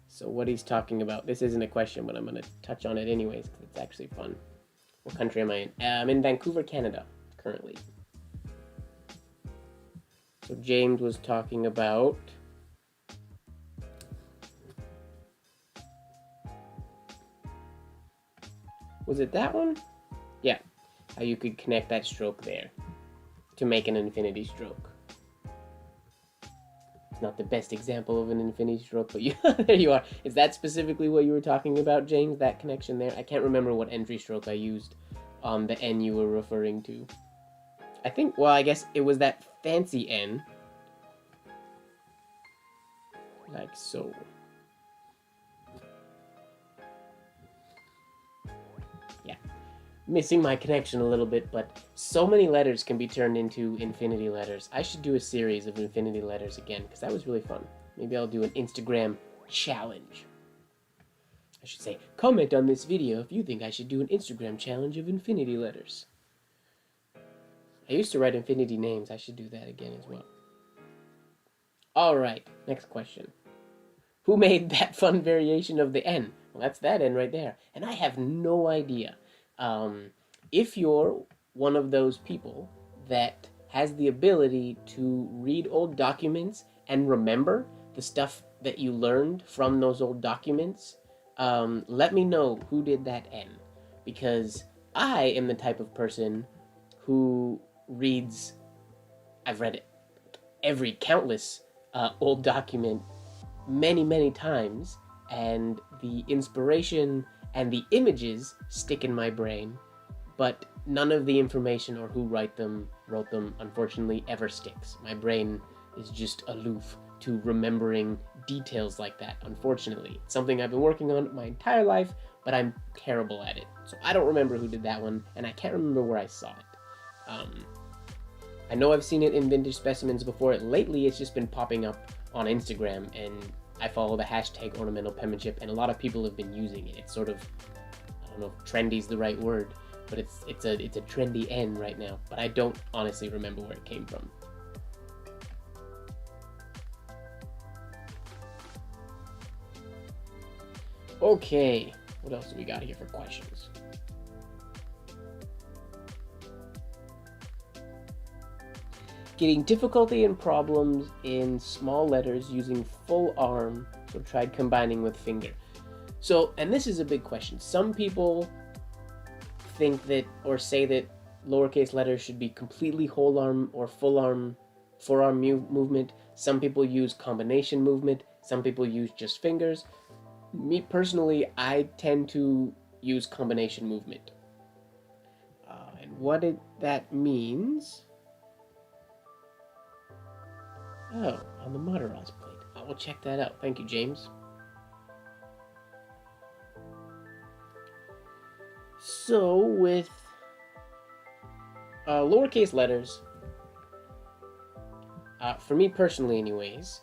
So what he's talking about, this isn't a question, but I'm going to touch on it anyways, because it's actually fun. What country am I in? I'm in Vancouver, Canada, currently. So James was talking about... Was it that one? Yeah, how you could connect that stroke there to make an infinity stroke. It's not the best example of an infinity stroke, but there you are. Is that specifically what you were talking about, James? That connection there? I can't remember what entry stroke I used on the N you were referring to. I think, well, I guess it was that fancy N. Like so. Missing my connection a little bit, but so many letters can be turned into infinity letters. I should do a series of infinity letters again, because that was really fun. Maybe I'll do an Instagram challenge. I should say, comment on this video if you think I should do an Instagram challenge of infinity letters. I used to write infinity names. I should do that again as well. Alright, next question. Who made that fun variation of the N? Well, that's that N right there. And I have no idea. If you're one of those people that has the ability to read old documents and remember the stuff that you learned from those old documents, let me know who did that N. because I am the type of person who reads, I've read every countless old document many, many times, and the inspiration and the images stick in my brain, but none of the information or who wrote them, unfortunately, ever sticks. My brain is just aloof to remembering details like that, unfortunately. It's something I've been working on my entire life, but I'm terrible at it. So I don't remember who did that one, and I can't remember where I saw it. I know I've seen it in vintage specimens before. Lately, it's just been popping up on Instagram, and I follow the hashtag ornamental penmanship, and a lot of people have been using it. It's sort of, I don't know if trendy is the right word, but it's a trendy N right now. But I don't honestly remember where it came from. Okay, what else do we got here for questions? Getting difficulty and problems in small letters using full arm, so tried combining with finger. So, and this is a big question. Some people think that, or say that lowercase letters should be completely whole arm or full arm, forearm movement. Some people use combination movement. Some people use just fingers. Me personally, I tend to use combination movement. And what that means... Oh, on the Mataraz plate. I will check that out. Thank you, James. So, with lowercase letters, for me personally anyways,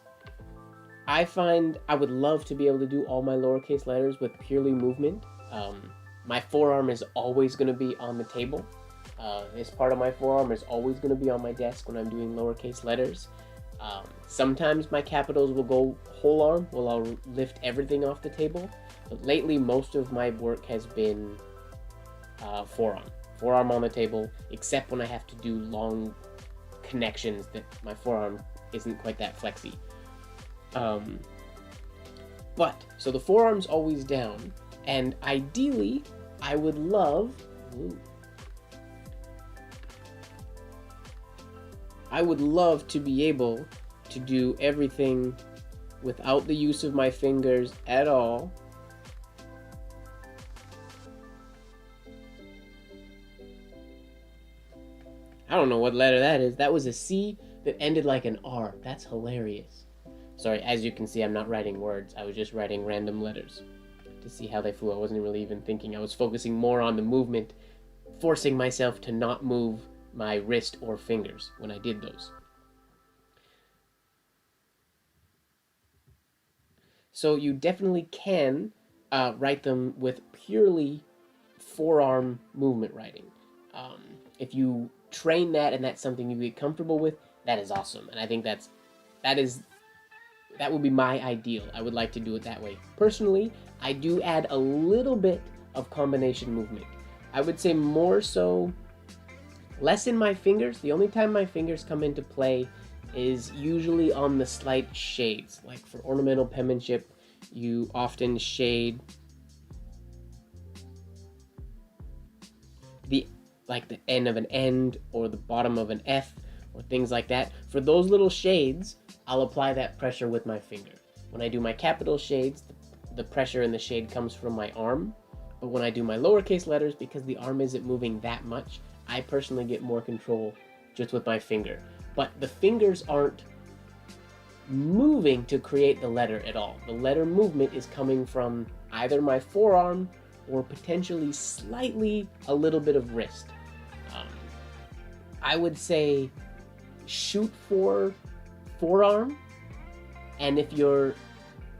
I find I would love to be able to do all my lowercase letters with purely movement. My forearm is always going to be on the table. This part of my forearm is always going to be on my desk when I'm doing lowercase letters. Sometimes my capitals will go whole arm, I'll lift everything off the table, but lately most of my work has been forearm on the table, except when I have to do long connections that my forearm isn't quite that flexy. But so the forearm's always down, and ideally I would love to be able to do everything without the use of my fingers at all. I don't know what letter that is. That was a C that ended like an R. That's hilarious. Sorry, as you can see, I'm not writing words. I was just writing random letters to see how they flew. I wasn't really even thinking. I was focusing more on the movement, forcing myself to not move my wrist or fingers when I did those. So you definitely can write them with purely forearm movement writing. If you train that and that's something you get comfortable with, that is awesome. And I think that would be my ideal. I would like to do it that way. Personally, I do add a little bit of combination movement. I would say more so, less in my fingers. The only time my fingers come into play is usually on the slight shades. Like for ornamental penmanship, you often shade the end of an end or the bottom of an F or things like that. For those little shades, I'll apply that pressure with my finger. When I do my capital shades, the pressure in the shade comes from my arm. But when I do my lowercase letters, because the arm isn't moving that much, I personally get more control just with my finger. But the fingers aren't moving to create the letter at all. The letter movement is coming from either my forearm or potentially slightly a little bit of wrist. I would say shoot for forearm, and if your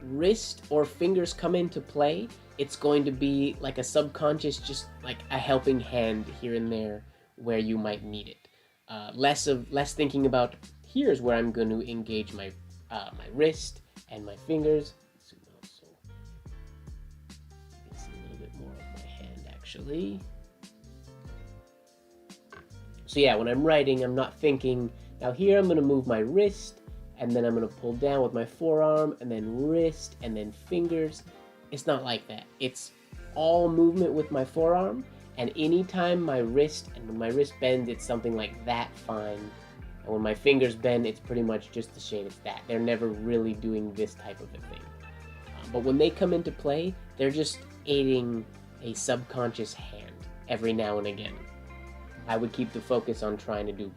wrist or fingers come into play, it's going to be like a subconscious, just like a helping hand here and there where you might need it. Less thinking about here's where I'm going to engage my my wrist and my fingers. Zoom out so you can see a little bit more of my hand actually. So yeah, when I'm writing, I'm not thinking, now here I'm going to move my wrist, and then I'm going to pull down with my forearm, and then wrist, and then fingers. It's not like that. It's all movement with my forearm, and anytime my wrist, and when my wrist bends, it's something like that fine. And when my fingers bend, it's pretty much just the shade of that. They're never really doing this type of a thing. But when they come into play, they're just aiding a subconscious hand every now and again. I would keep the focus on trying to do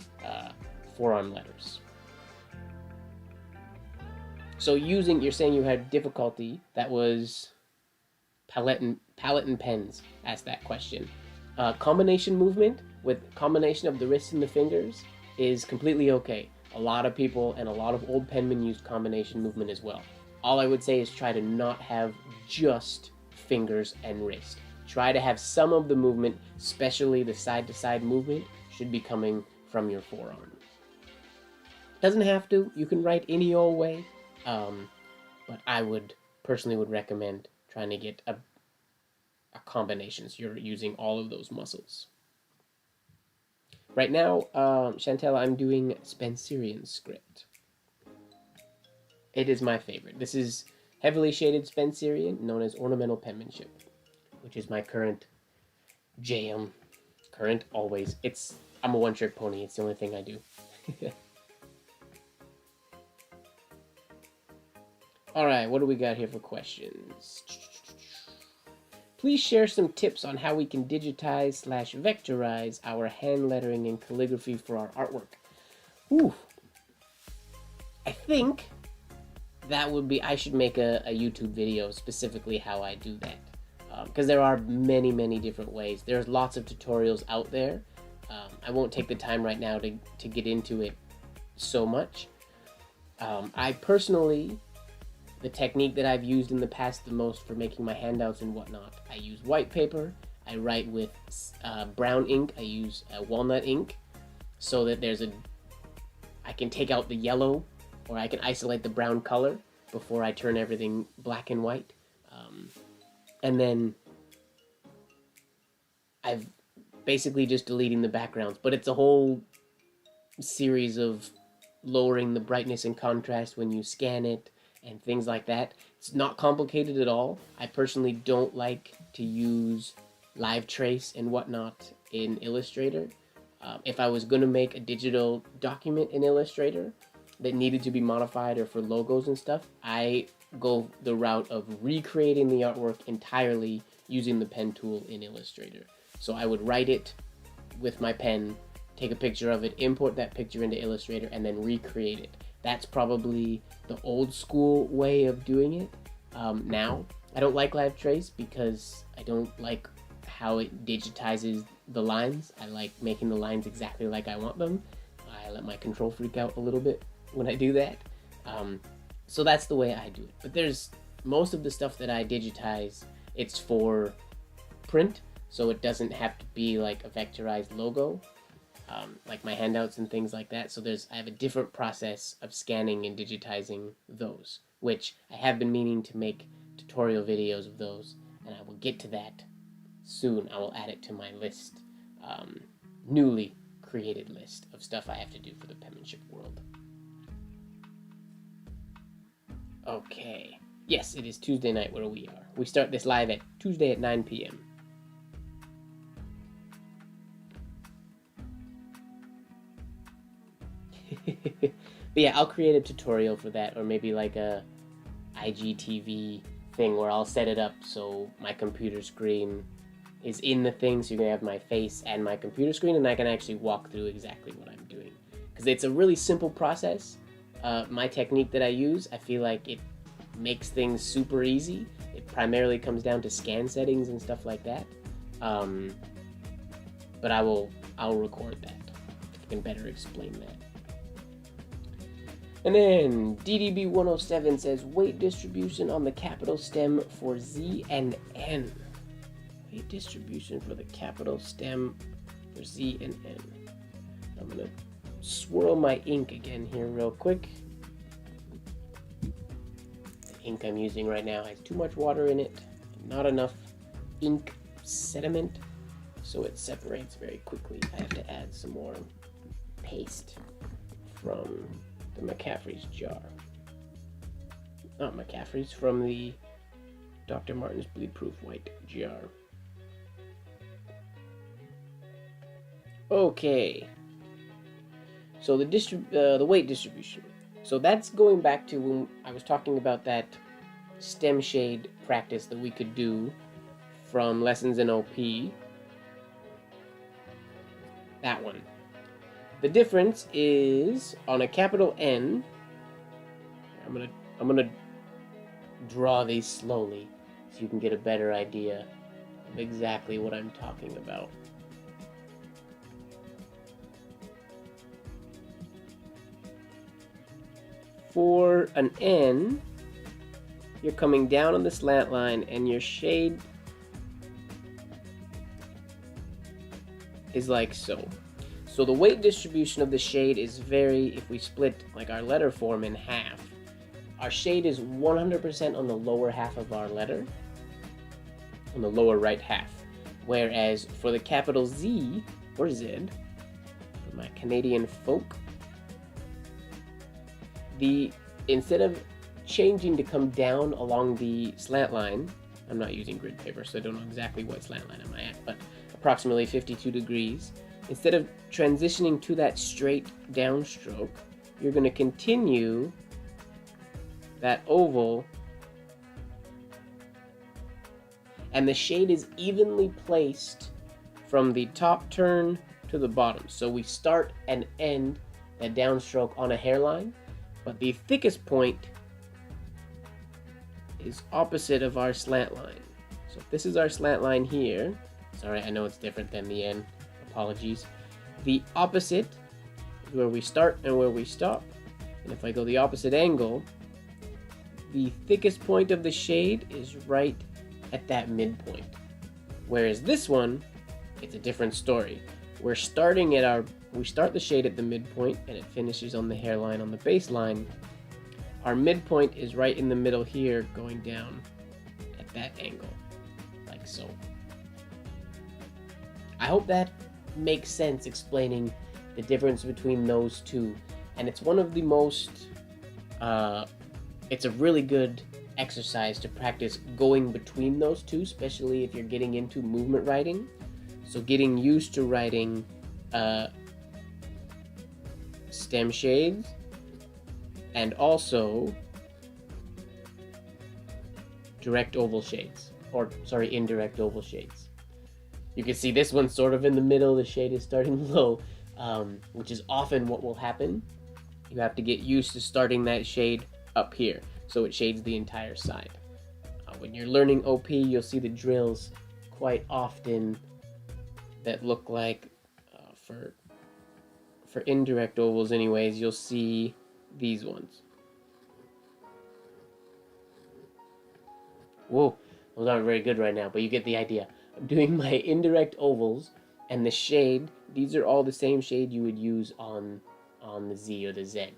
forearm letters. So you're saying you had difficulty. That was palette and pens asked that question. Combination movement with combination of the wrists and the fingers is completely okay. A lot of people and a lot of old penmen used combination movement as well. All I would say is try to not have just fingers and wrist. Try to have some of the movement, especially the side-to-side movement, should be coming from your forearm. Doesn't have to. You can write any old way. But I personally would recommend trying to get a combination, so you're using all of those muscles. Right now, Chantel, I'm doing Spencerian script. It is my favorite. This is heavily shaded Spencerian, known as ornamental penmanship, which is my current jam. Current, always. I'm a one-trick pony. It's the only thing I do. All right, what do we got here for questions? Please share some tips on how we can digitize/vectorize our hand lettering and calligraphy for our artwork. Ooh. I think that would be, I should make a YouTube video specifically how I do that. Because there are many, many different ways. There's lots of tutorials out there. I won't take the time right now to get into it so much. I personally, the technique that I've used in the past the most for making my handouts and whatnot, I use white paper. I write with brown ink. I use walnut ink so that I can take out the yellow, or I can isolate the brown color before I turn everything black and white. And then I've basically just deleting the backgrounds, but it's a whole series of lowering the brightness and contrast when you scan it and things like that. It's not complicated at all. I personally don't like to use live trace and whatnot in Illustrator. If I was going to make a digital document in Illustrator that needed to be modified or for logos and stuff, I go the route of recreating the artwork entirely using the pen tool in Illustrator. So I would write it with my pen, take a picture of it, import that picture into Illustrator, and then recreate it. That's probably the old school way of doing it. Now, I don't like live trace because I don't like how it digitizes the lines. I like making the lines exactly like I want them. I let my control freak out a little bit when I do that. So that's the way I do it. But there's most of the stuff that I digitize, it's for print, so it doesn't have to be like a vectorized logo, like my handouts and things like that. So I have a different process of scanning and digitizing those, which I have been meaning to make tutorial videos of those, and I will get to that soon. I will add it to my list, newly created list of stuff I have to do for the penmanship world. Okay. Yes, it is Tuesday night where we are. We start this live at Tuesday at 9 p.m. But yeah, I'll create a tutorial for that, or maybe like a IGTV thing where I'll set it up so my computer screen is in the thing, so you're gonna have my face and my computer screen, and I can actually walk through exactly what I'm doing. Because it's a really simple process. My technique that I use, I feel like it makes things super easy. It primarily comes down to scan settings and stuff like that. But I'll record that. I can better explain that. And then DDB107 says weight distribution on the capital stem for Z and N. Weight distribution for the capital stem for Z and N. I'm gonna swirl my ink again here real quick. The ink I'm using right now has too much water in it, not enough ink sediment, so it separates very quickly. I have to add some more paste from the McCaffrey's jar. Not McCaffrey's, from the Dr. Martin's Bleed-Proof White jar. Okay. So the weight distribution. So that's going back to when I was talking about that stem shade practice that we could do from Lessons in OP. That one. The difference is on a capital N. I'm gonna draw these slowly so you can get a better idea of exactly what I'm talking about. For an N, you're coming down on the slant line and your shade is like so. So the weight distribution of the shade is if we split like our letter form in half, our shade is 100% on the lower half of our letter, on the lower right half. Whereas for the capital Z, or Z, for my Canadian folk, instead of changing to come down along the slant line, I'm not using grid paper, so I don't know exactly what slant line I'm at, but approximately 52 degrees. Instead of transitioning to that straight downstroke, you're going to continue that oval, and the shade is evenly placed from the top turn to the bottom. So we start and end that downstroke on a hairline, but the thickest point is opposite of our slant line. So if this is our slant line here, sorry, I know it's different than the N, apologies. The opposite is where we start and where we stop. And if I go the opposite angle, the thickest point of the shade is right at that midpoint. Whereas this one, it's a different story. We start the shade at the midpoint and it finishes on the hairline on the baseline. Our midpoint is right in the middle here, going down at that angle, like so. I hope that makes sense explaining the difference between those two. And it's one of the most, it's a really good exercise to practice going between those two, especially if you're getting into movement writing. So getting used to writing stem shades and also indirect oval shades. You can see this one's sort of in the middle, the shade is starting low, which is often what will happen. You have to get used to starting that shade up here so it shades the entire side. When you're learning OP, you'll see the drills quite often that look like, for indirect ovals anyways, you'll see these ones. Whoa, those aren't very good right now, but you get the idea. I'm doing my indirect ovals, and the shade, these are all the same shade you would use on the Z or the Z.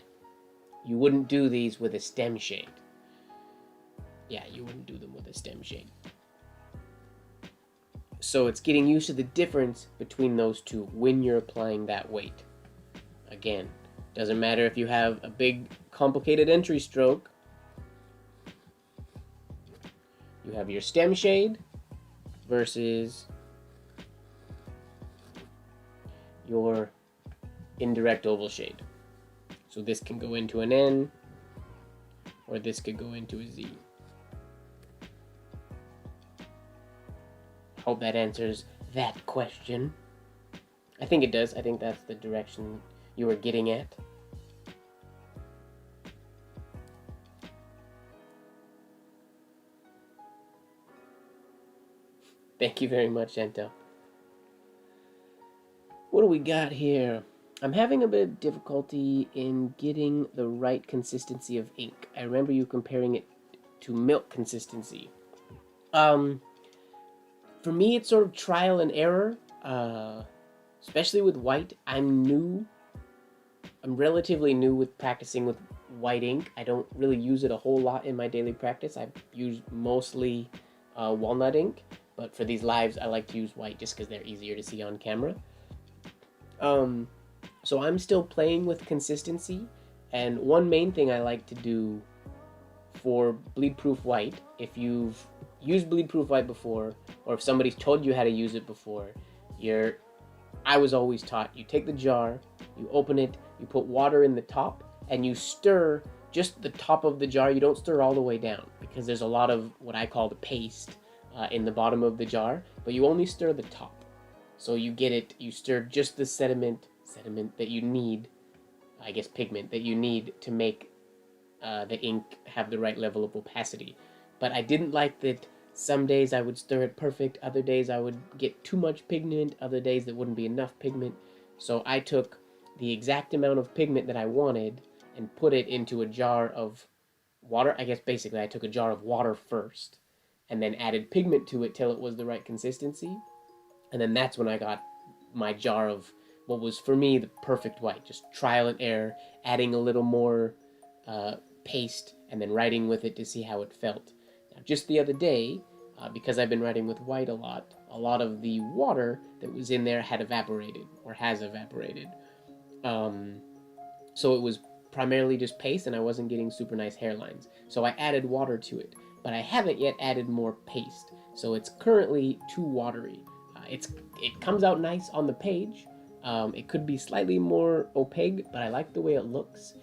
You wouldn't do these with a stem shade. Yeah, you wouldn't do them with a stem shade. So it's getting used to the difference between those two when you're applying that weight. Again, doesn't matter if you have a big complicated entry stroke. You have your stem shade versus your indirect oval shade. So this can go into an N, or this could go into a Z. Hope that answers that question. I think it does. I think that's the direction you were getting at. Thank you very much, Ento. What do we got here? I'm having a bit of difficulty in getting the right consistency of ink. I remember you comparing it to milk consistency. For me, it's sort of trial and error, especially with white. I'm relatively new with practicing with white ink. I don't really use it a whole lot in my daily practice. I've used mostly walnut ink, but for these lives, I like to use white just because they're easier to see on camera. So I'm still playing with consistency, and one main thing I like to do for bleed-proof white, if you've used bleed proof white before, or if somebody's told you how to use it before, I was always taught, you take the jar, you open it, you put water in the top, and you stir just the top of the jar. You don't stir all the way down, because there's a lot of what I call the paste in the bottom of the jar, but you only stir the top. So you stir just the sediment that you need, I guess pigment, that you need to make the ink have the right level of opacity. But I didn't like that some days I would stir it perfect, other days I would get too much pigment, other days there wouldn't be enough pigment. So I took the exact amount of pigment that I wanted and put it into a jar of water. I guess basically I took a jar of water first and then added pigment to it till it was the right consistency. And then that's when I got my jar of what was for me the perfect white. Just trial and error, adding a little more paste and then writing with it to see how it felt. Now, just the other day, because I've been writing with white a lot of the water that was in there had evaporated or has evaporated. So it was primarily just paste and I wasn't getting super nice hairlines. So I added water to it, but I haven't yet added more paste. So it's currently too watery. It comes out nice on the page. It could be slightly more opaque, but I like the way it looks.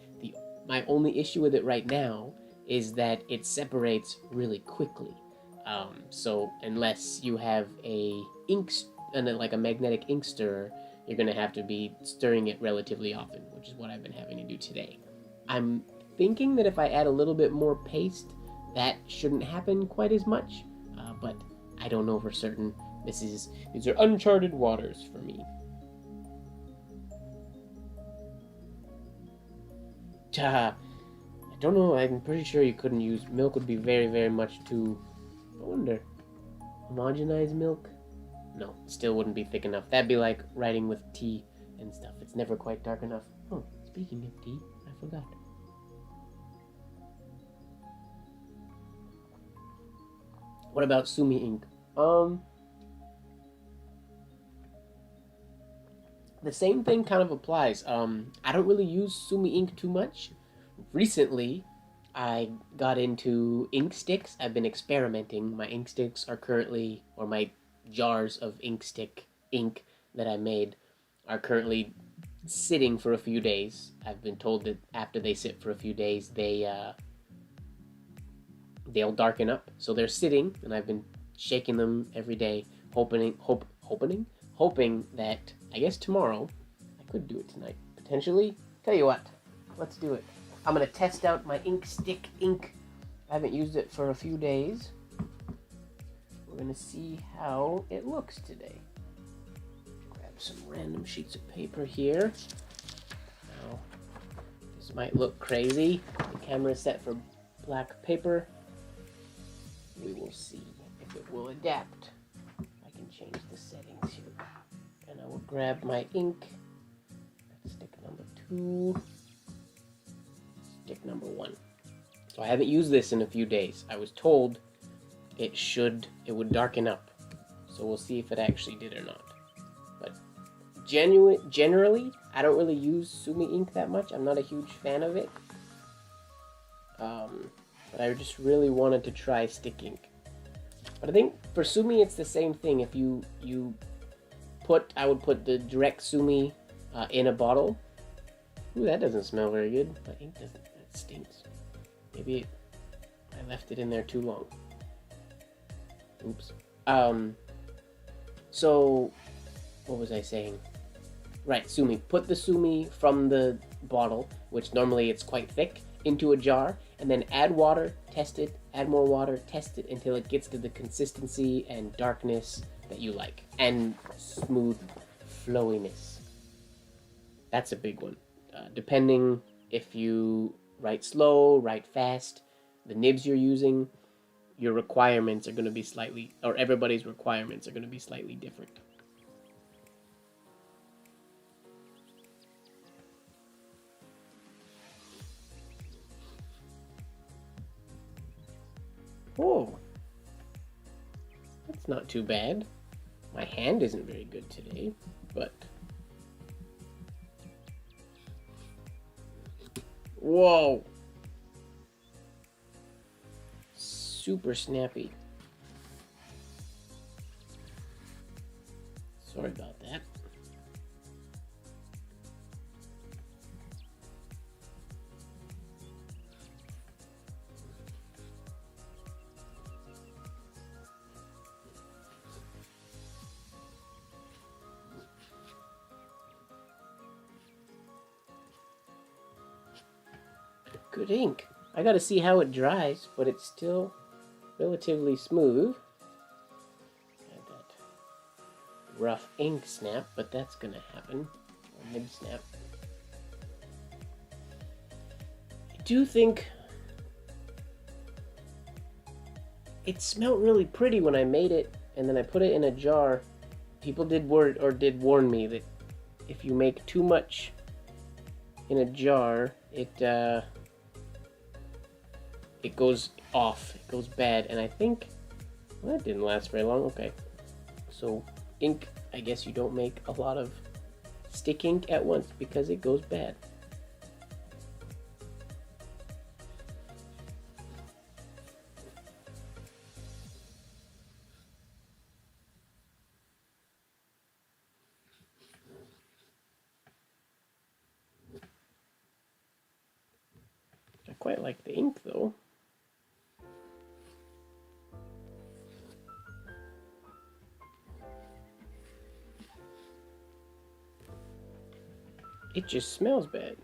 My only issue with it right now is that it separates really quickly. So unless you have like a magnetic ink stirrer, you're gonna have to be stirring it relatively often, which is what I've been having to do today. I'm thinking that if I add a little bit more paste, that shouldn't happen quite as much, but I don't know for certain. These are uncharted waters for me. I don't know, I'm pretty sure you couldn't use milk. Would be very, very much too, I wonder, homogenized milk? No, still wouldn't be thick enough. That'd be like writing with tea and stuff. It's never quite dark enough. Oh, speaking of tea, I forgot. What about Sumi ink? The same thing kind of applies. I don't really use Sumi ink too much. Recently, I got into ink sticks. I've been experimenting. My ink sticks are currently, or my jars of ink that I made are currently sitting for a few days. I've been told that after they sit for a few days, they'll darken up. So they're sitting, and I've been shaking them every day, hoping that, I guess tomorrow, I could do it tonight, potentially. Tell you what, let's do it. I'm going to test out my ink stick ink. I haven't used it for a few days. We're going to see how it looks today. Grab some random sheets of paper here. Now, this might look crazy. The camera is set for black paper. We will see if it will adapt. I can change the settings here. And I will grab my ink. Stick number 2. Stick number 1. So I haven't used this in a few days. I was told it would darken up. So we'll see if it actually did or not. But generally, I don't really use Sumi ink that much. I'm not a huge fan of it. But I just really wanted to try stick ink. But I think for Sumi it's the same thing. If I would put the direct Sumi in a bottle. Ooh, that doesn't smell very good. My ink doesn't. It stinks. Maybe I left it in there too long. Oops. So what was I saying? Right, Sumi. Put the Sumi from the bottle, which normally it's quite thick, into a jar, and then add water, test it, add more water, test it until it gets to the consistency and darkness that you like, and smooth flowiness. That's a big one. Depending if you write slow, write fast, the nibs you're using, your requirements are going to be slightly, or everybody's requirements are going to be slightly different. Oh, that's not too bad. My hand isn't very good today, but... Whoa! Super snappy. Sorry about that. Good ink. I gotta see how it dries, but it's still relatively smooth. Got that rough ink snap, but that's gonna happen. Or nib snap. I do think it smelled really pretty when I made it, and then I put it in a jar. People did warn me that if you make too much in a jar, it goes off, it goes bad, and I think, well, that didn't last very long. Okay, so ink, I guess you don't make a lot of stick ink at once because it goes bad. I quite like the ink though. It just smells bad.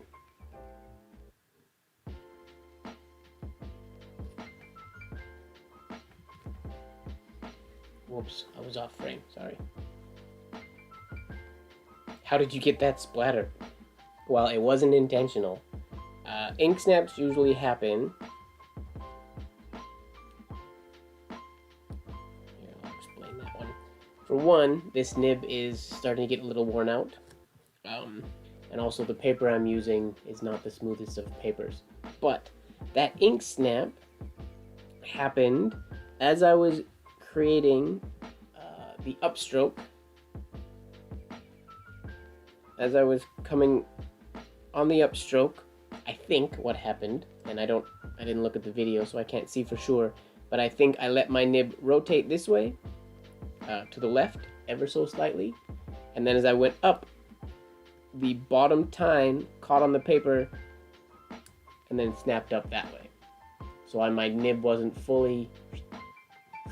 Whoops, I was off frame, sorry. How did you get that splatter? Well, it wasn't intentional. Ink snaps usually happen. Here, I'll explain that one. For one, this nib is starting to get a little worn out. And also the paper I'm using is not the smoothest of papers. But that ink snap happened as I was creating the upstroke. As I was coming on the upstroke, I think what happened, and I didn't look at the video so I can't see for sure, but I think I let my nib rotate this way, to the left, ever so slightly, and then as I went up, the bottom tine caught on the paper and then snapped up that way. So my nib wasn't fully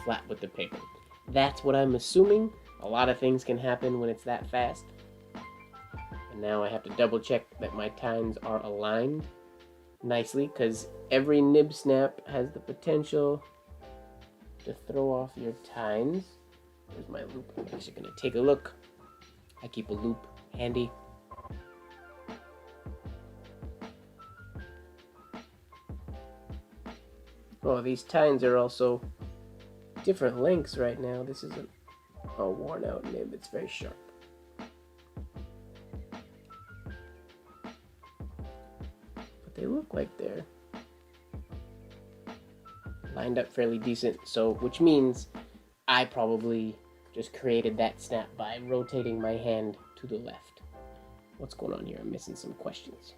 flat with the paper. That's what I'm assuming. A lot of things can happen when it's that fast. And now I have to double check that my tines are aligned nicely, because every nib snap has the potential to throw off your tines. There's my loop. I'm actually going to take a look. I keep a loop handy. Oh, these tines are also different lengths right now. This is a worn out nib. It's very sharp. But they look like they're lined up fairly decent. So, which means I probably just created that snap by rotating my hand to the left. What's going on here? I'm missing some questions.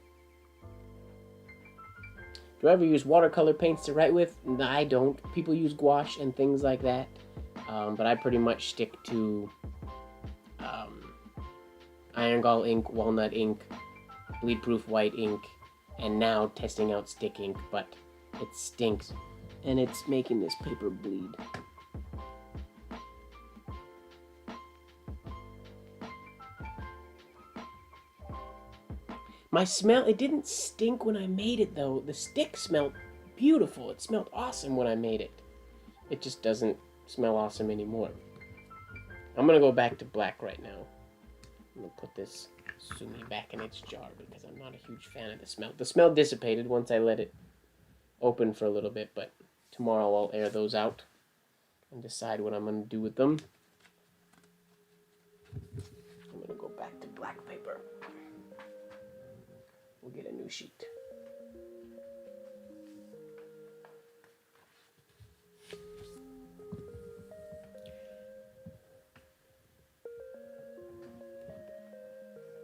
Do I ever use watercolor paints to write with? No, I don't. People use gouache and things like that. But I pretty much stick to iron gall ink, walnut ink, bleed proof white ink, and now testing out stick ink, but it stinks. And it's making this paper bleed. My smell, it didn't stink when I made it though. The stick smelled beautiful. It smelled awesome when I made it. It just doesn't smell awesome anymore. I'm gonna go back to black right now. I'm gonna put this sumi back in its jar because I'm not a huge fan of the smell. The smell dissipated once I let it open for a little bit, but tomorrow I'll air those out and decide what I'm gonna do with them. I'm gonna go back to black paper. We'll get a new sheet.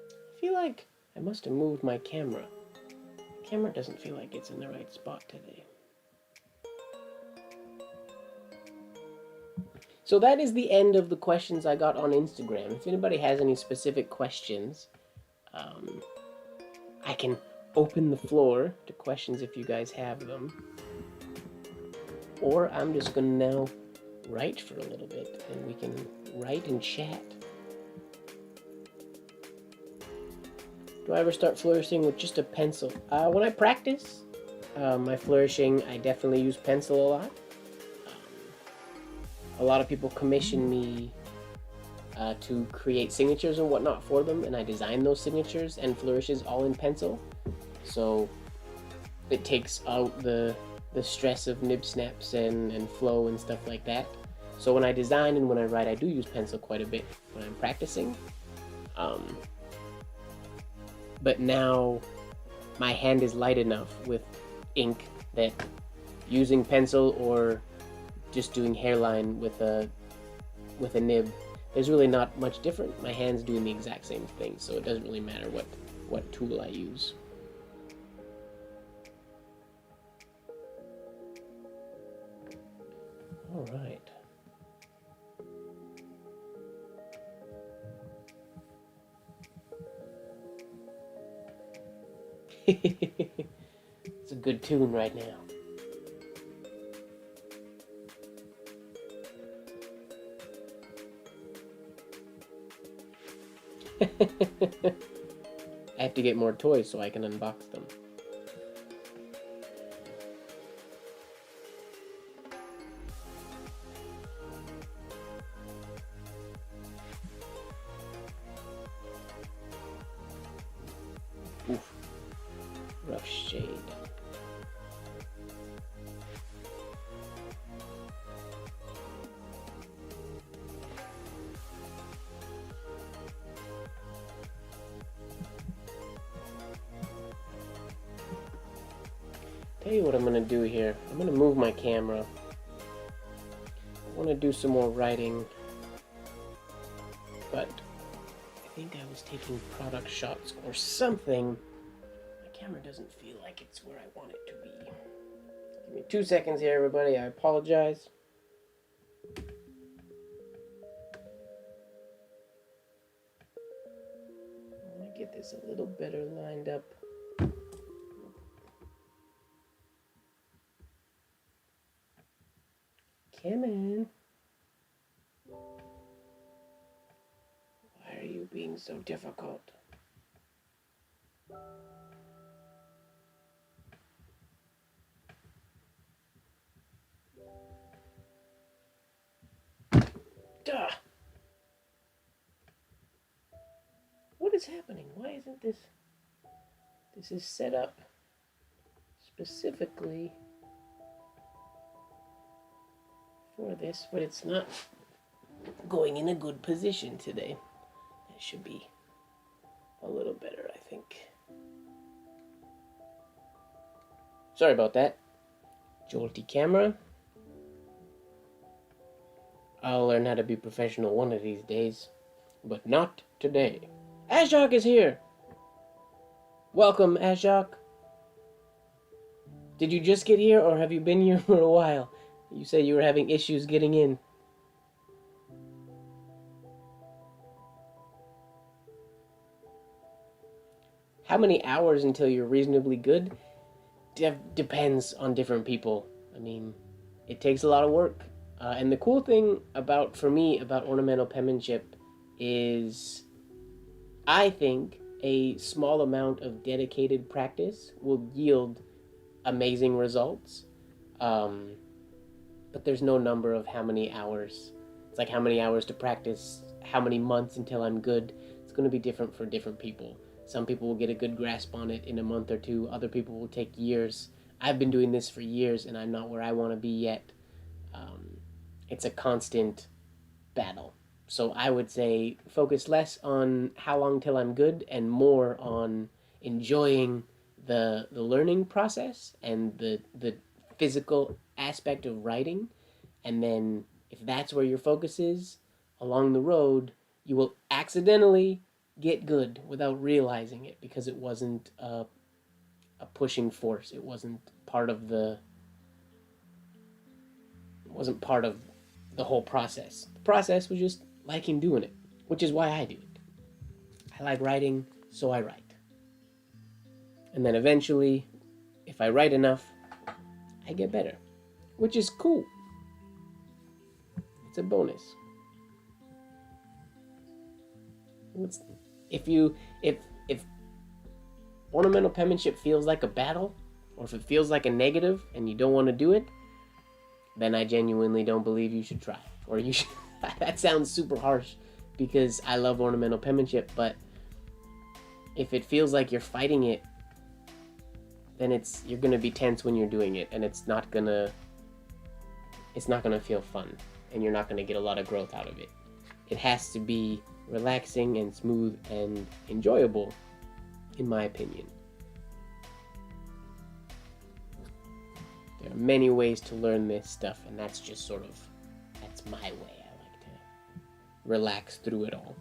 I feel like I must have moved my camera. The camera doesn't feel like it's in the right spot today. So that is the end of the questions I got on Instagram. If anybody has any specific questions, um, I can open the floor to questions if you guys have them. Or I'm just going to now write for a little bit and we can write and chat. Do I ever start flourishing with just a pencil? When I practice my flourishing, I definitely use pencil a lot. A lot of people commission me to create signatures and whatnot for them, and I design those signatures and flourishes all in pencil. So it takes out the stress of nib snaps and flow and stuff like that. So when I design and when I write, I do use pencil quite a bit when I'm practicing. But now my hand is light enough with ink that using pencil or just doing hairline with a nib, there's really not much different. My hand's doing the exact same thing, so it doesn't really matter what tool I use. All right. It's a good tune right now. I have to get more toys so I can unbox them. Oof. Rough shade. Tell you what I'm gonna do here. I'm gonna move my camera. I want to do some more writing, but I think I was taking product shots or something. My camera doesn't feel like it's where I want it to be. Give me 2 seconds here, everybody. I apologize. I want to get this a little better lined up. Come on. Why are you being so difficult? Duh! What is happening? Why isn't this... This is set up specifically for this, but it's not going in a good position today. It should be a little better, I think. Sorry about that. Jolty camera. I'll learn how to be professional one of these days, but not today. Ashok is here! Welcome, Ashok. Did you just get here, or have you been here for a while? You said you were having issues getting in. How many hours until you're reasonably good? Depends on different people. I mean, it takes a lot of work. And the cool thing for me about ornamental penmanship is, I think a small amount of dedicated practice will yield amazing results. But there's no number of how many hours. It's like how many hours to practice, how many months until I'm good. It's going to be different for different people. Some people will get a good grasp on it in a month or two. Other people will take years. I've been doing this for years and I'm not where I want to be yet. It's a constant battle. So I would say focus less on how long till I'm good and more on enjoying the learning process and the physical aspect of writing. And then if that's where your focus is, along the road, you will accidentally get good without realizing it because it wasn't a pushing force. It wasn't part of the whole process. The process was just liking doing it, which is why I do it. I like writing, so I write. And then eventually, if I write enough, I get better, which is cool. It's a bonus. If ornamental penmanship feels like a battle, or if it feels like a negative and you don't want to do it, then I genuinely don't believe you should try. Or you should. That sounds super harsh because I love ornamental penmanship, but if it feels like you're fighting it, then you're gonna be tense when you're doing it, and it's not gonna feel fun, and you're not gonna get a lot of growth out of it. It has to be relaxing and smooth and enjoyable, in my opinion. There are many ways to learn this stuff, and that's just that's my way. I like to relax through it all.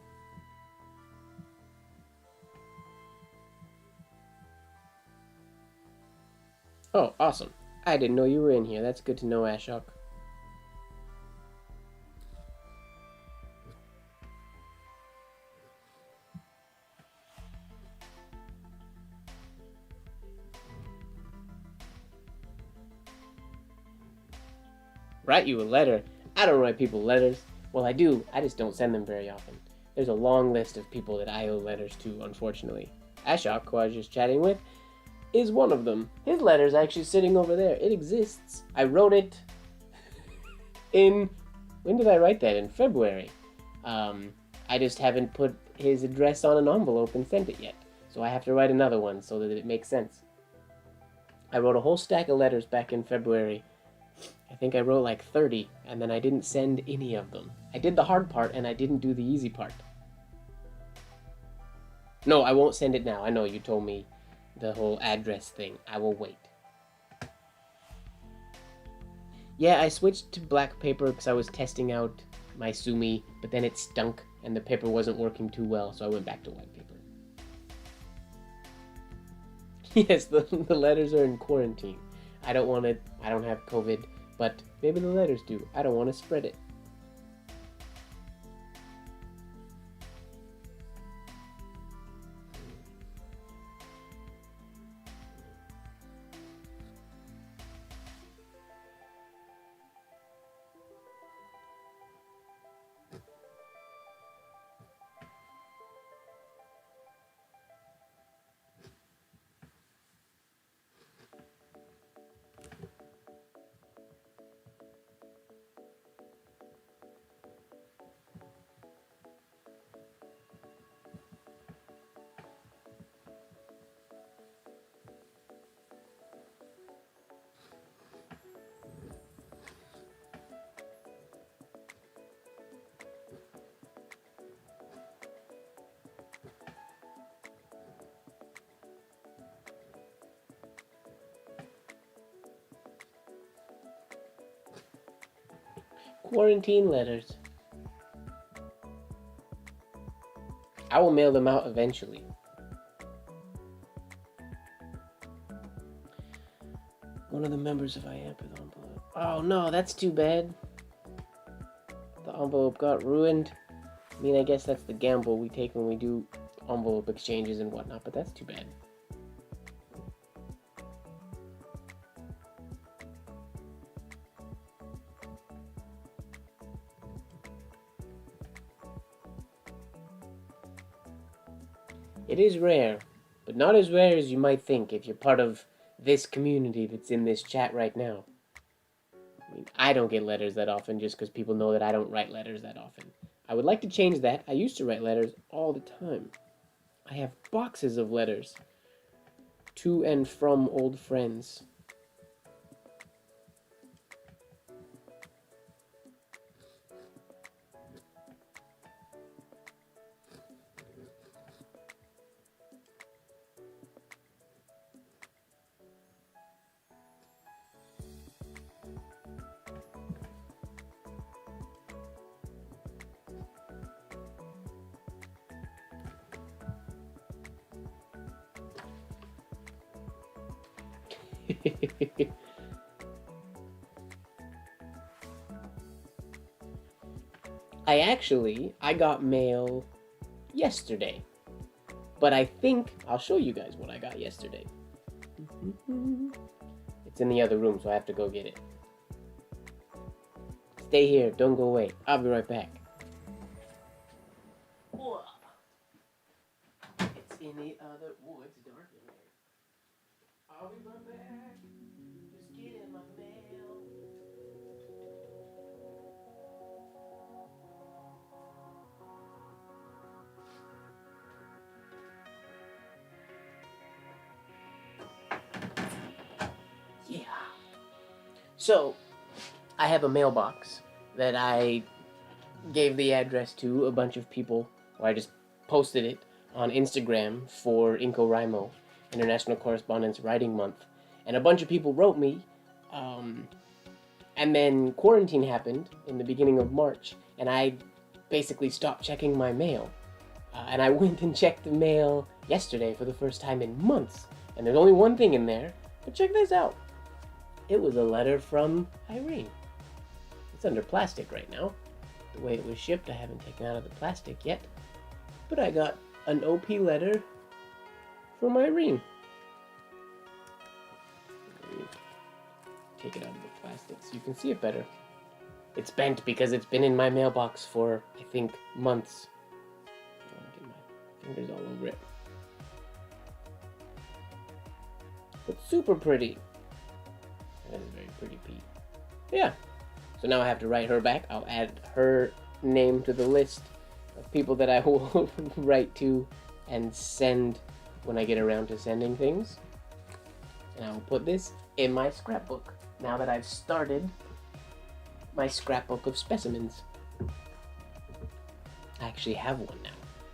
Oh, awesome. I didn't know you were in here. That's good to know, Ashok. Write you a letter? I don't write people letters. Well, I do. I just don't send them very often. There's a long list of people that I owe letters to, unfortunately. Ashok, who I was just chatting with, is one of them. His letter's actually sitting over there. It exists. I wrote it in... When did I write that? In February. I just haven't put his address on an envelope and sent it yet. So I have to write another one so that it makes sense. I wrote a whole stack of letters back in February. I think I wrote like 30, and then I didn't send any of them. I did the hard part, and I didn't do the easy part. No, I won't send it now. I know you told me the whole address thing. I will wait. Yeah, I switched to black paper because I was testing out my Sumi, but then it stunk, and the paper wasn't working too well, so I went back to white paper. Yes, the letters are in quarantine. I don't have COVID, but maybe the letters do. I don't want to spread it. Quarantine letters. I will mail them out eventually. One of the members of IAMP with envelope. Oh no, that's too bad. The envelope got ruined. I mean, I guess that's the gamble we take when we do envelope exchanges and whatnot, but that's too bad. It is rare, but not as rare as you might think if you're part of this community that's in this chat right now. I mean, I don't get letters that often just because people know that I don't write letters that often. I would like to change that. I used to write letters all the time. I have boxes of letters to and from old friends. I got mail yesterday. But I think I'll show you guys what I got yesterday. It's in the other room, so I have to go get it. Stay here, don't go away. I'll be right back. It's in the other... Oh, it's dark in there. I'll be right back. Just getting my mail. Yeah. So, I have a mailbox that I gave the address to a bunch of people, or I just posted it on Instagram for NaCoWriMo, International Correspondence Writing Month. And a bunch of people wrote me, and then quarantine happened in the beginning of March, and I basically stopped checking my mail. And I went and checked the mail yesterday for the first time in months, and there's only one thing in there, but check this out. It was a letter from Irene. It's under plastic right now. The way it was shipped, I haven't taken out of the plastic yet, but I got an OP letter from Irene. Take it out of the plastic so you can see it better. It's bent because it's been in my mailbox for, I think, months. I want to get my fingers all over it. But super pretty. That is very pretty, Pete. Yeah. So now I have to write her back. I'll add her name to the list of people that I will write to and send when I get around to sending things. And I will put this in my scrapbook now that I've started my scrapbook of specimens. I actually have one now.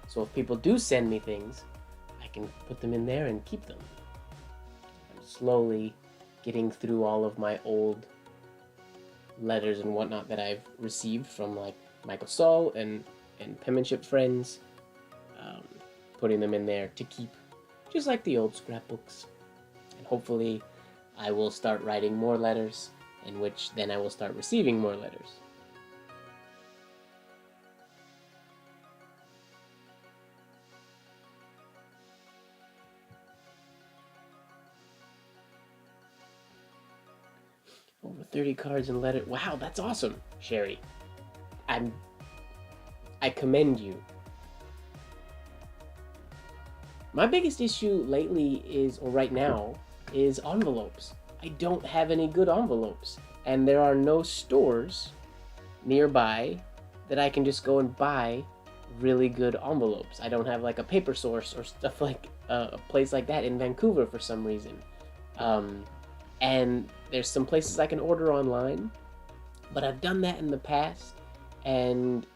So if people do send me things, I can put them in there and keep them. I'm slowly getting through all of my old letters and whatnot that I've received from like Michael Saul and penmanship friends, putting them in there to keep, just like the old scrapbooks. And hopefully I will start writing more letters, in which then I will start receiving more letters. Over 30 cards and letters. Wow, that's awesome, Sherry. I commend you. My biggest issue lately is, or right now, is envelopes. I don't have any good envelopes, and there are no stores nearby that I can just go and buy really good envelopes. I don't have like a Paper Source or stuff like a place like that in Vancouver for some reason. And there's some places I can order online, but I've done that in the past, and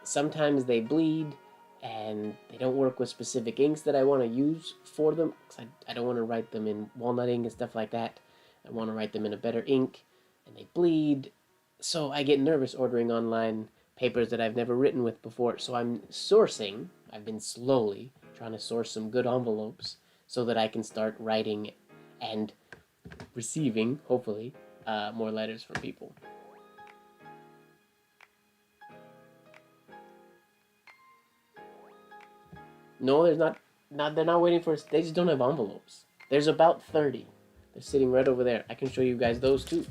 sometimes they bleed, and they don't work with specific inks that I want to use for them, because I don't want to write them in walnut ink and stuff like that. I want to write them in a better ink, and they bleed, so I get nervous ordering online papers that I've never written with before, so I've been slowly trying to source some good envelopes so that I can start writing and receiving, hopefully, more letters from people. No, there's not. They're not waiting for us. They just don't have envelopes. There's about 30. They're sitting right over there. I can show you guys those too.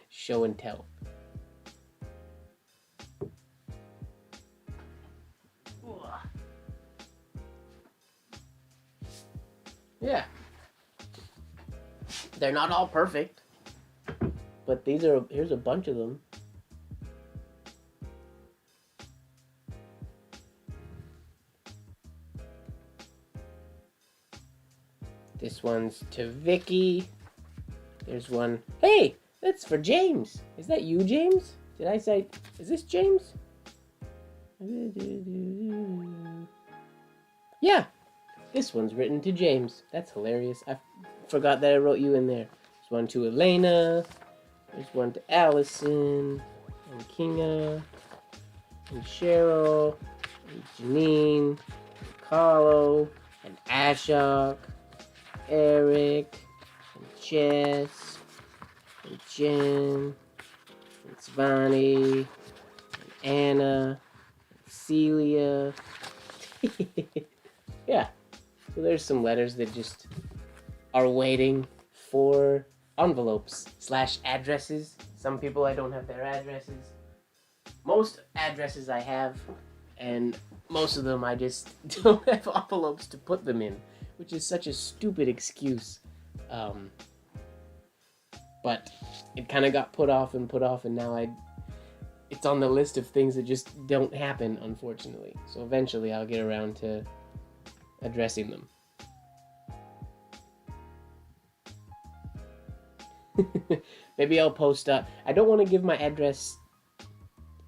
Show and tell. Yeah. They're not all perfect, but here's a bunch of them. This one's to Vicky. There's one. Hey, that's for James. Is that you, James? Did I say? Is this James? Yeah. This one's written to James. That's hilarious. I forgot that I wrote you in there. There's one to Elena. There's one to Allison. And Kinga. And Cheryl. And Janine. And Carlo. And Ashok. Eric. And Jess. And Jen. Svani, Anna, Celia. Yeah, so there's some letters that just are waiting for envelopes / addresses. Some people I don't have their addresses. Most addresses I have, and most of them I just don't have envelopes to put them in, which is such a stupid excuse. But it kind of got put off, and now it's on the list of things that just don't happen, unfortunately. So eventually I'll get around to addressing them. Maybe I'll post up. I don't want to give my address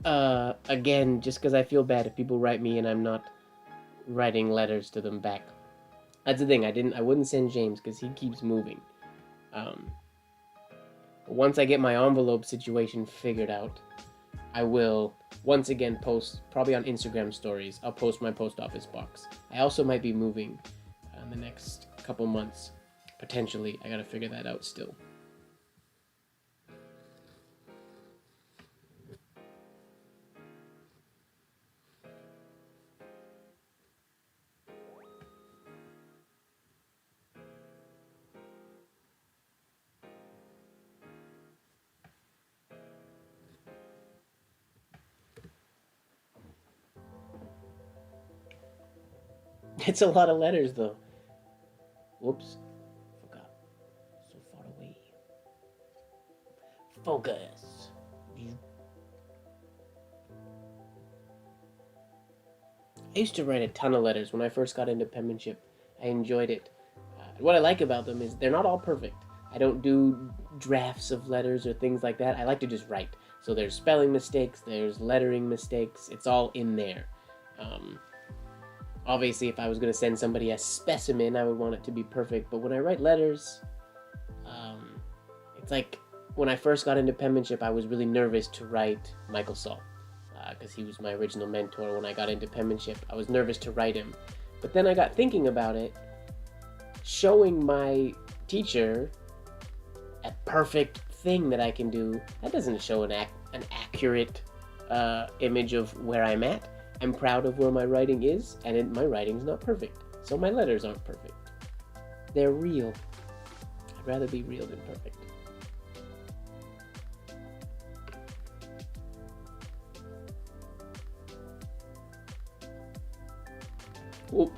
again, just because I feel bad if people write me and I'm not writing letters to them back. That's the thing. I wouldn't send James because he keeps moving. Once I get my envelope situation figured out, I will once again post, probably on Instagram stories. I'll post my post office box. I also might be moving in the next couple months, potentially. I gotta figure that out still. It's a lot of letters, though. Whoops. Forgot. So far away. Focus. I used to write a ton of letters when I first got into penmanship. I enjoyed it. What I like about them is they're not all perfect. I don't do drafts of letters or things like that. I like to just write. So there's spelling mistakes, there's lettering mistakes. It's all in there. Obviously, if I was going to send somebody a specimen, I would want it to be perfect. But when I write letters, it's like when I first got into penmanship, I was really nervous to write Michael Saul because he was my original mentor when I got into penmanship. I was nervous to write him. But then I got thinking about it, showing my teacher a perfect thing that I can do. That doesn't show an accurate image of where I'm at. I'm proud of where my writing is, and my writing's not perfect. So my letters aren't perfect. They're real. I'd rather be real than perfect. Well,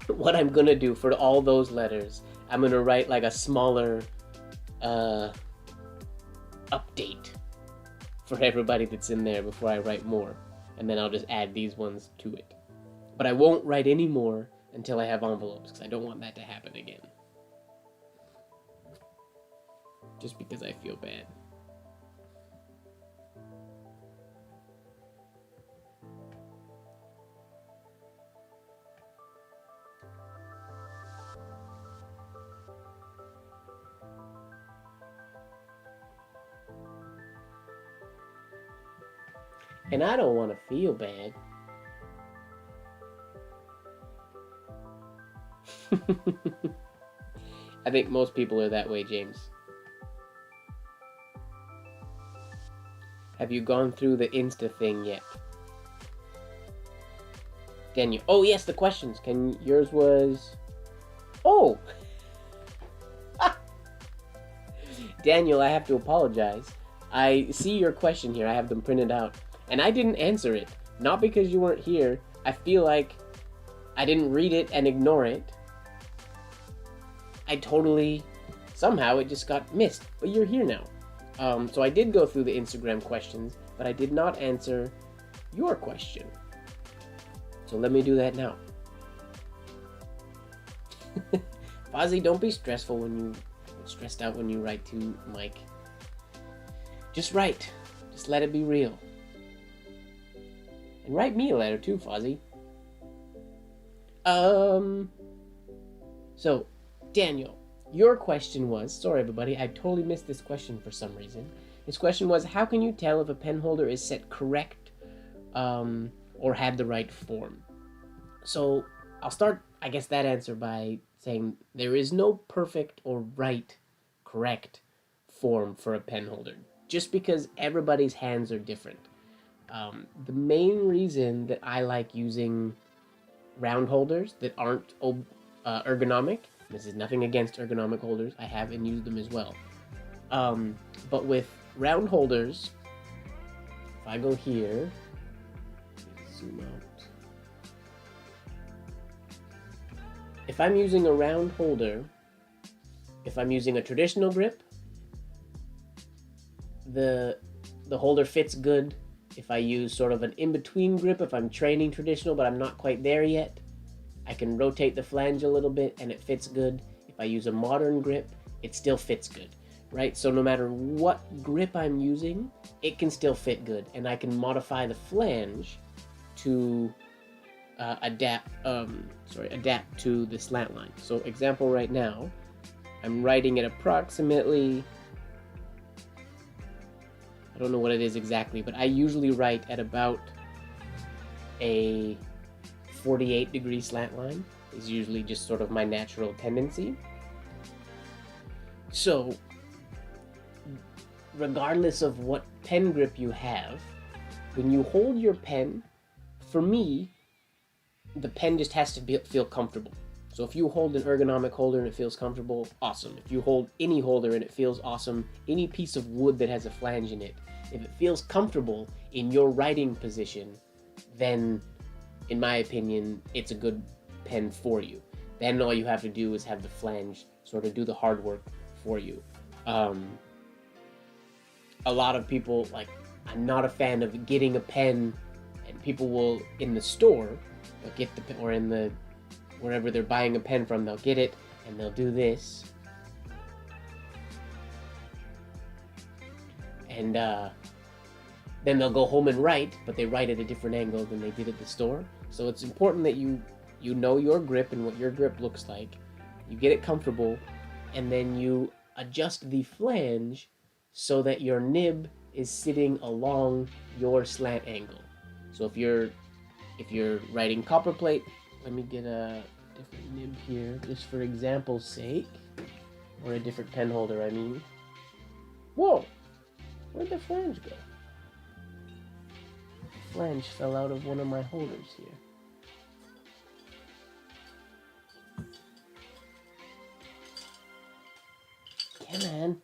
what I'm gonna do for all those letters, I'm gonna write like a smaller update for everybody that's in there before I write more. And then I'll just add these ones to it. But I won't write any more until I have envelopes, because I don't want that to happen again. Just because I feel bad. And I don't want to feel bad. I think most people are that way, James. Have you gone through the Insta thing yet? Daniel. Oh, yes, the questions. Yours was... Oh! Daniel, I have to apologize. I see your question here. I have them printed out. And I didn't answer it. Not because you weren't here. I feel like I didn't read it and ignore it. Somehow it just got missed. But you're here now. So I did go through the Instagram questions, but I did not answer your question. So let me do that now. Fozzie, don't be stressed out when you write to Mike. Just write. Just let it be real. And write me a letter too, Fozzie. So, Daniel, your question was... Sorry, everybody, I totally missed this question for some reason. His question was, how can you tell if a pen holder is set correct or had the right form? So, I'll start, I guess, that answer by saying there is no perfect or correct form for a pen holder. just because everybody's hands are different. The main reason that I like using round holders that aren't ergonomic, this is nothing against ergonomic holders, I have and used them as well. But with round holders, if I go here, zoom out. If I'm using a round holder, if I'm using a traditional grip, the holder fits good. If I use sort of an in-between grip, if I'm training traditional but I'm not quite there yet, I can rotate the flange a little bit and it fits good. If I use a modern grip, it still fits good, right? So no matter what grip I'm using, it can still fit good, and I can modify the flange to adapt to the slant line. So example right now, I'm writing at approximately, I don't know what it is exactly, but I usually write at about a 48-degree slant line is usually just sort of my natural tendency. So regardless of what pen grip you have, when you hold your pen, for me, the pen just has to feel comfortable. So if you hold an ergonomic holder and it feels comfortable, awesome. If you hold any holder and it feels awesome, any piece of wood that has a flange in it, if it feels comfortable in your writing position, then, in my opinion, it's a good pen for you. Then all you have to do is have the flange sort of do the hard work for you. A lot of people, like, I'm not a fan of getting a pen, and people will, in the store, they'll get the pen, or in the wherever they're buying a pen from, they'll get it and they'll do this, and then they'll go home and write, but they write at a different angle than they did at the store. So it's important that you know your grip and what your grip looks like, you get it comfortable, and then you adjust the flange so that your nib is sitting along your slant angle. So if you're writing copperplate, let me get a different nib here, just for example's sake, or a different pen holder, I mean. Whoa! Where'd the flange go? The flange fell out of one of my holders here. Come on.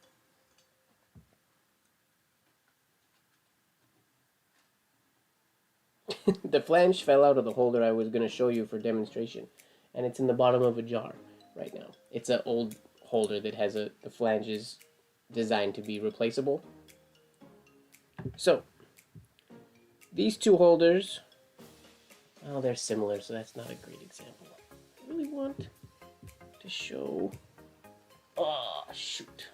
The flange fell out of the holder I was going to show you for demonstration, and it's in the bottom of a jar right now. It's an old holder that has the flange is designed to be replaceable. So these two holders, well, they're similar, so that's not a great example. I really want to show, oh shoot,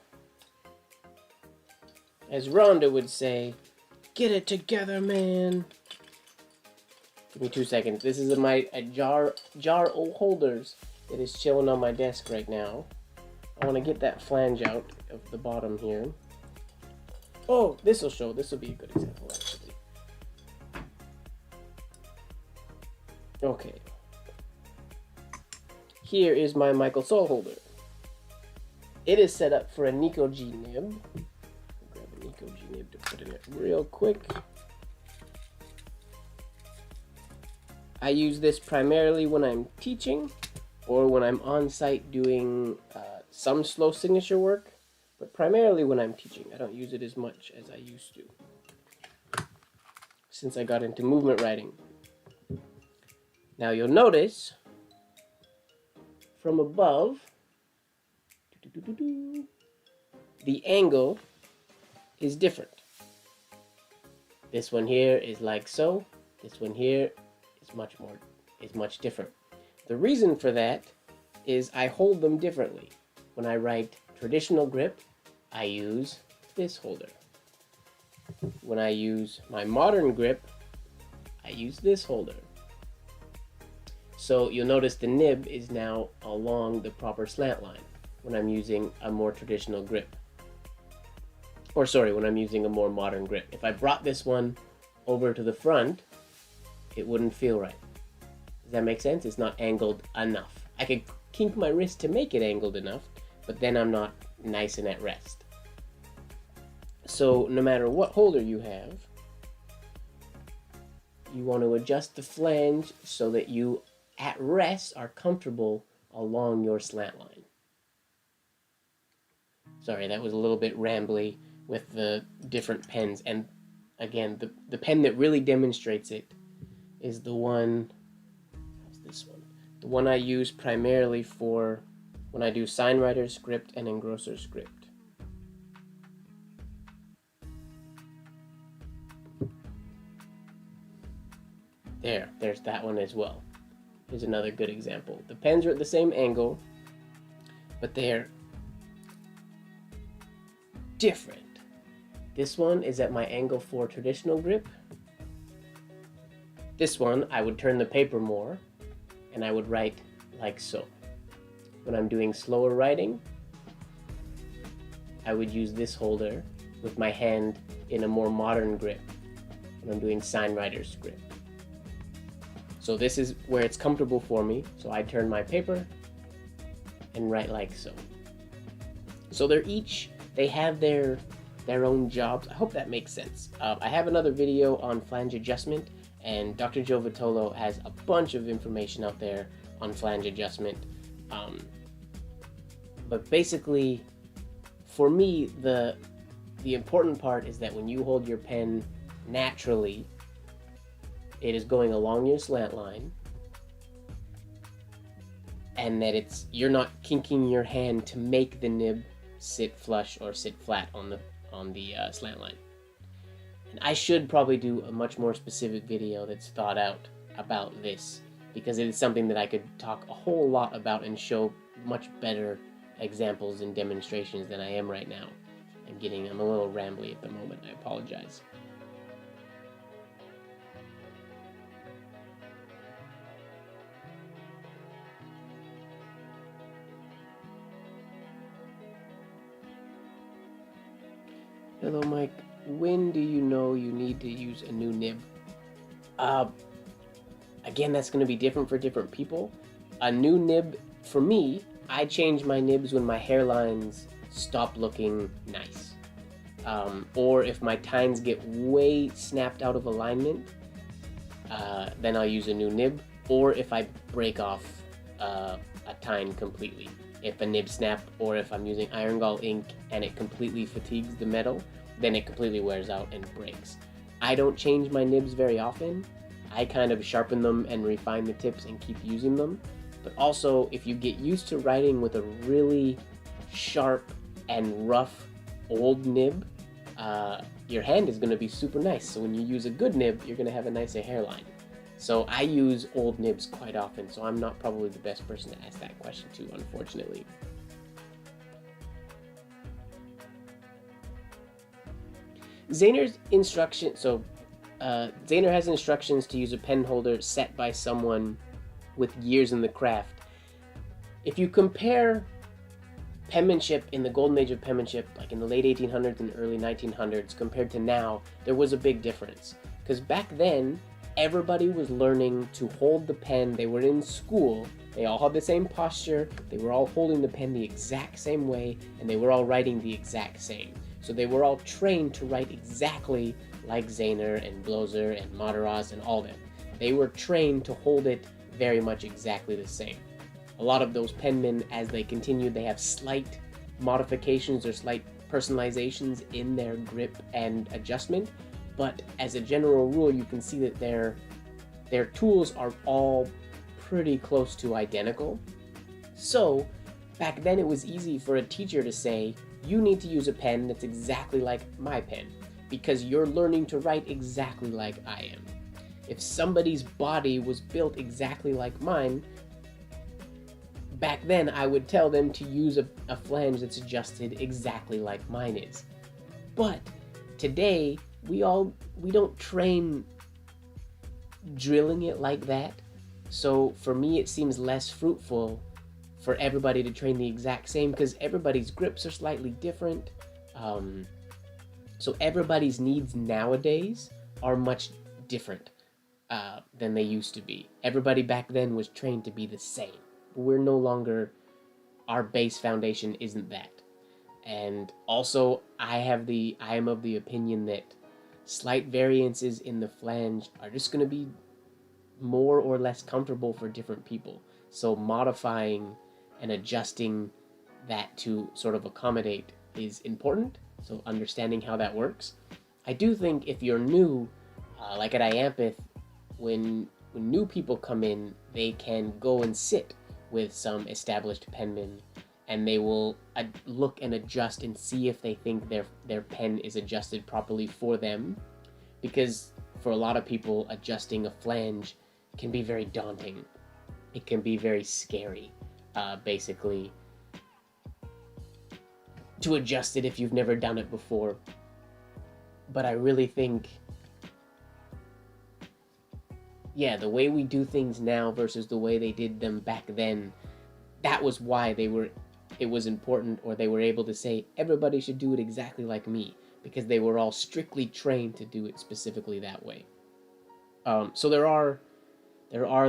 as Rhonda would say, get it together, man. Give me 2 seconds. This is a jar of holders that is chilling on my desk right now. I want to get that flange out of the bottom here. Oh, this will show. This will be a good example, actually. Okay. Here is my Michael Sol holder. It is set up for a Nico G nib. Grab a Nico G nib to put in it real quick. I use this primarily when I'm teaching or when I'm on site doing some slow signature work, but primarily when I'm teaching. I don't use it as much as I used to since I got into movement writing. Now you'll notice from above, the angle is different. This one here is like so. This one here is much different. The reason for that is I hold them differently. When I write traditional grip, I use this holder. When I use my modern grip, I use this holder. So you'll notice the nib is now along the proper slant line when I'm using a more traditional grip. Or sorry, when I'm using a more modern grip. If I brought this one over to the front, it wouldn't feel right. Does that make sense? It's not angled enough. I could kink my wrist to make it angled enough, but then I'm not nice and at rest. So no matter what holder you have, you want to adjust the flange so that you at rest are comfortable along your slant line. Sorry, that was a little bit rambly with the different pens. And again, the pen that really demonstrates it is the one, how's this one? The one I use primarily for when I do signwriter script and engrosser script. There's that one as well. Here's another good example. The pens are at the same angle, but they're different. This one is at my angle for traditional grip. This one, I would turn the paper more, and I would write like so. When I'm doing slower writing, I would use this holder with my hand in a more modern grip when I'm doing signwriter script. So this is where it's comfortable for me, so I turn my paper and write like so. So they have their own jobs. I hope that makes sense. I have another video on flange adjustment, and Dr. Joe Vitolo has a bunch of information out there on flange adjustment. But basically, for me, the important part is that when you hold your pen naturally, it is going along your slant line, and that you're not kinking your hand to make the nib sit flush or sit flat on the slant line. And I should probably do a much more specific video that's thought out about this, because it is something that I could talk a whole lot about and show much better examples and demonstrations than I am right now. I'm a little rambly at the moment. I apologize. Hello, Mike. When do you know you need to use a new nib? Again, that's going to be different for different people. A new nib, for me, I change my nibs when my hairlines stop looking nice. Or if my tines get way snapped out of alignment, then I'll use a new nib. Or if I break off a tine completely. If a nib snap, or if I'm using iron gall ink and it completely fatigues the metal, then it completely wears out and breaks. I don't change my nibs very often. I kind of sharpen them and refine the tips and keep using them. But also, if you get used to writing with a really sharp and rough old nib, your hand is going to be super nice. So when you use a good nib, you're going to have a nicer hairline. So I use old nibs quite often, so I'm not probably the best person to ask that question to, unfortunately. Zahner's instruction, so Zahner has instructions to use a pen holder set by someone with years in the craft. If you compare penmanship in the golden age of penmanship, like in the late 1800s and early 1900s, compared to now, there was a big difference. Because back then, everybody was learning to hold the pen. They were in school. They all had the same posture. They were all holding the pen the exact same way, and they were all writing the exact same. So they were all trained to write exactly like Zahner and Bloser and Madaras and all them. They were trained to hold it very much exactly the same. A lot of those penmen, as they continued, they have slight modifications or slight personalizations in their grip and adjustment. But as a general rule, you can see that their tools are all pretty close to identical. So back then it was easy for a teacher to say, you need to use a pen that's exactly like my pen, because you're learning to write exactly like I am. If somebody's body was built exactly like mine, back then I would tell them to use a flange that's adjusted exactly like mine is. But today, we don't train drilling it like that. So for me, it seems less fruitful for everybody to train the exact same, because everybody's grips are slightly different. So everybody's needs nowadays are much different than they used to be. Everybody back then was trained to be the same. We're no longer, our base foundation isn't that. And also, I am of the opinion that slight variances in the flange are just going to be more or less comfortable for different people. So modifying and adjusting that to sort of accommodate is important. So understanding how that works. I do think if you're new, like at Iampith, when new people come in, they can go and sit with some established penmen, and they will look and adjust and see if they think their pen is adjusted properly for them, because for a lot of people, adjusting a flange can be very daunting. It can be very scary, basically, to adjust it if you've never done it before. But I really think, yeah, the way we do things now versus the way they did them back then, that was why it was important, or they were able to say everybody should do it exactly like me, because they were all strictly trained to do it specifically that way. So there are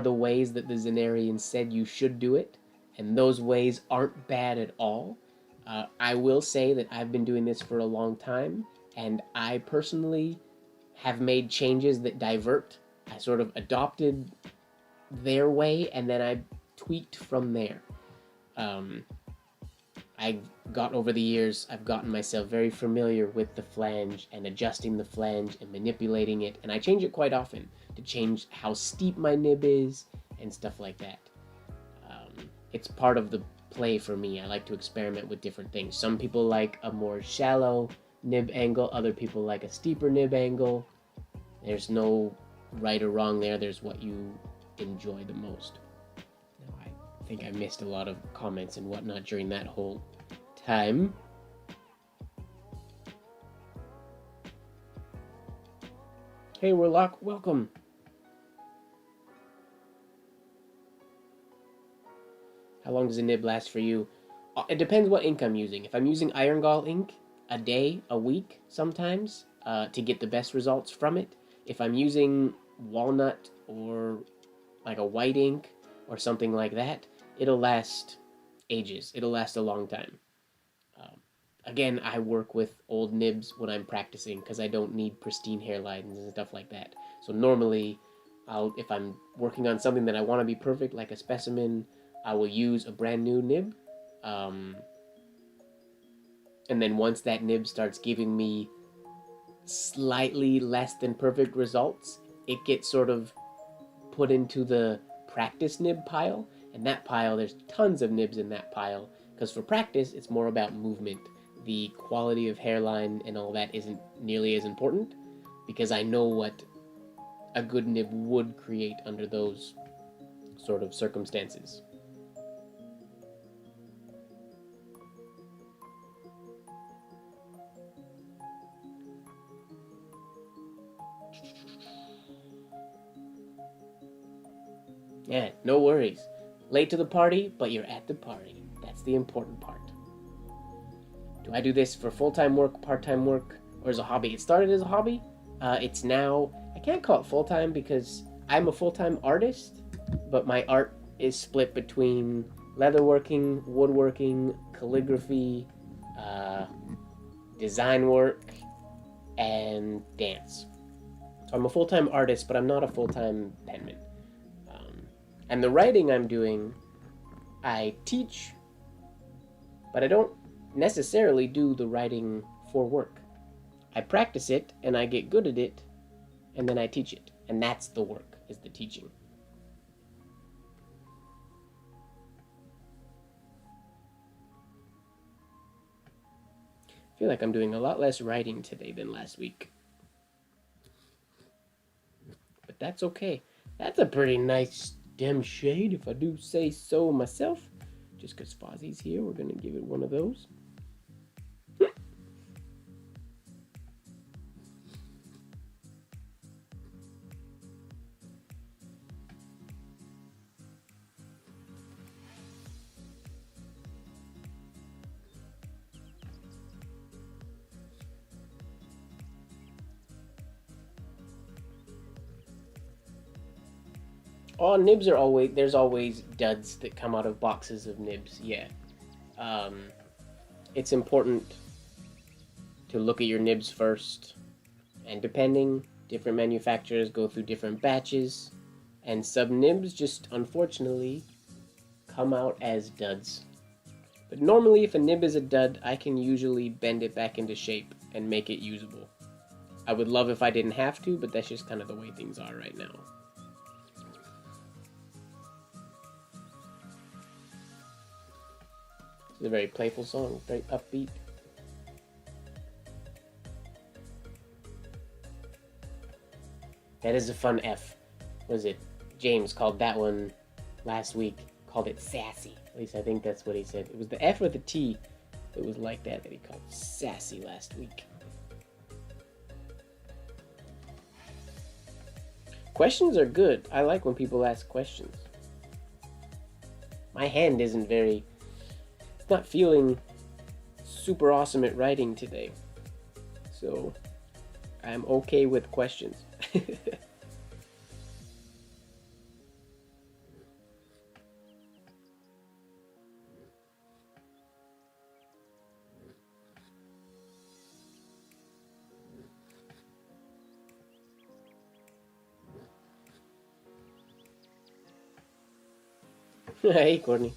the ways that the Zenarians said you should do it, and those ways aren't bad at all. I will say that I've been doing this for a long time, and I personally have made changes that divert. I sort of adopted their way, and then I tweaked from there. Over the years, I've gotten myself very familiar with the flange and adjusting the flange and manipulating it, and I change it quite often to change how steep my nib is and stuff like that. It's part of the play for me. I like to experiment with different things. Some people like a more shallow nib angle, other people like a steeper nib angle. There's no right or wrong there. There's what you enjoy the most. Now, I think I missed a lot of comments and whatnot during that whole time. Hey, Warlock, welcome. How long does a nib last for you? It depends what ink I'm using. If I'm using Iron Gall ink, a day, a week sometimes, to get the best results from it. If I'm using walnut or like a white ink or something like that, it'll last ages. It'll last a long time. Again, I work with old nibs when I'm practicing because I don't need pristine hairlines and stuff like that. So normally, if I'm working on something that I want to be perfect, like a specimen, I will use a brand new nib. And then once that nib starts giving me slightly less than perfect results, it gets sort of put into the practice nib pile. And that pile, there's tons of nibs in that pile, because for practice, it's more about movement. The quality of hairline and all that isn't nearly as important, because I know what a good nib would create under those sort of circumstances. Yeah, no worries. Late to the party, but you're at the party. That's the important part. Do I do this for full-time work, part-time work, or as a hobby? It started as a hobby. It's now, I can't call it full-time because I'm a full-time artist, but my art is split between leatherworking, woodworking, calligraphy, design work, and dance. So I'm a full-time artist, but I'm not a full-time penman. And the writing I'm doing, I teach, but I don't necessarily do the writing for work. I practice it and I get good at it, and then I teach it. And that's the work, is the teaching. I feel like I'm doing a lot less writing today than last week. But that's okay. That's a pretty nice stem shade, if I do say so myself. Just because Fozzie's here, we're going to give it one of those. Oh, nibs are always, there's always duds that come out of boxes of nibs, yeah. it's important to look at your nibs first, and different manufacturers go through different batches, and some nibs just unfortunately come out as duds. But normally if a nib is a dud, I can usually bend it back into shape and make it usable. I would love if I didn't have to, but that's just kind of the way things are right now. It's a very playful song, very upbeat. That is a fun F. Was it? James called that one last week, called it sassy. At least I think that's what he said. It was the F or the T that was like that he called sassy last week. Questions are good. I like when people ask questions. My hand isn't very... It's not feeling super awesome at writing today. So, I'm okay with questions. Hey, Courtney.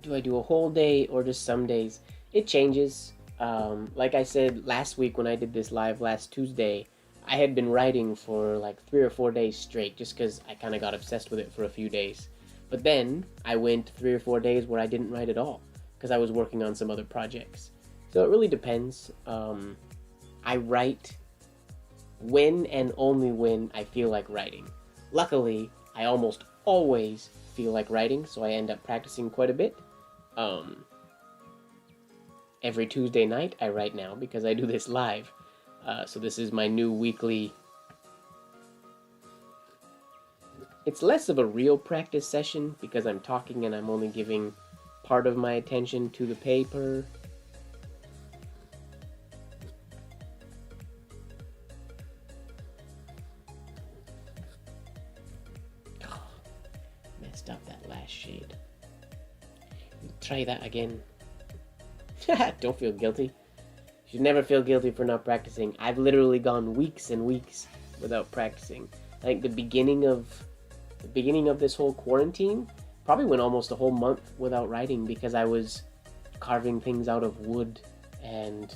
Do I do a whole day or just some days? It changes. Like I said last week when I did this live last Tuesday, I had been writing for like 3 or 4 days straight just because I kind of got obsessed with it for a few days. But then I went 3 or 4 days where I didn't write at all because I was working on some other projects. So it really depends. I write when and only when I feel like writing. Luckily, I almost always feel like writing, so I end up practicing quite a bit. Every Tuesday night I write now because I do this live. So this is my new weekly... It's less of a real practice session because I'm talking and I'm only giving part of my attention to the paper. Oh, messed up that last shade. Try that again. Don't feel guilty. You should never feel guilty for not practicing. I've literally gone weeks and weeks without practicing. I think the beginning of this whole quarantine probably went almost a whole month without writing because I was carving things out of wood and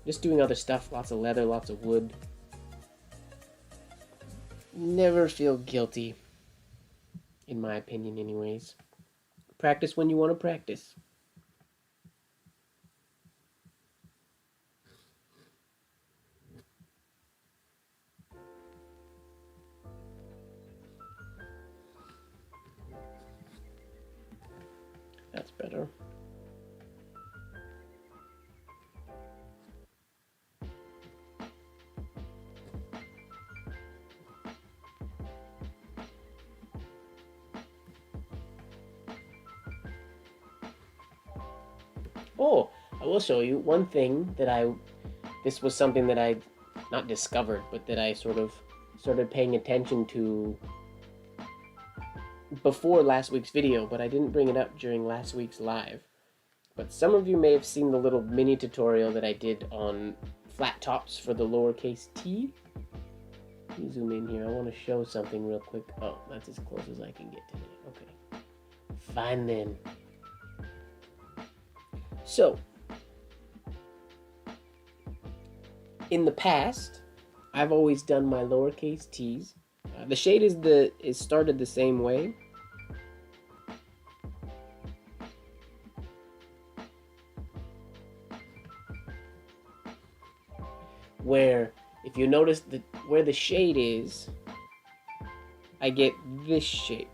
just doing other stuff. Lots of leather, lots of wood. Never feel guilty, in my opinion anyways. Practice when you want to practice. That's better. Oh, I will show you one thing that this was something that I not discovered, but that I sort of started paying attention to before last week's video, but I didn't bring it up during last week's live. But some of you may have seen the little mini tutorial that I did on flat tops for the lowercase t. Let me zoom in here. I want to show something real quick. Oh, that's as close as I can get today. Okay. Fine then. So, in the past, I've always done my lowercase t's. The shade is started the same way. Where, if you notice where the shade is, I get this shape.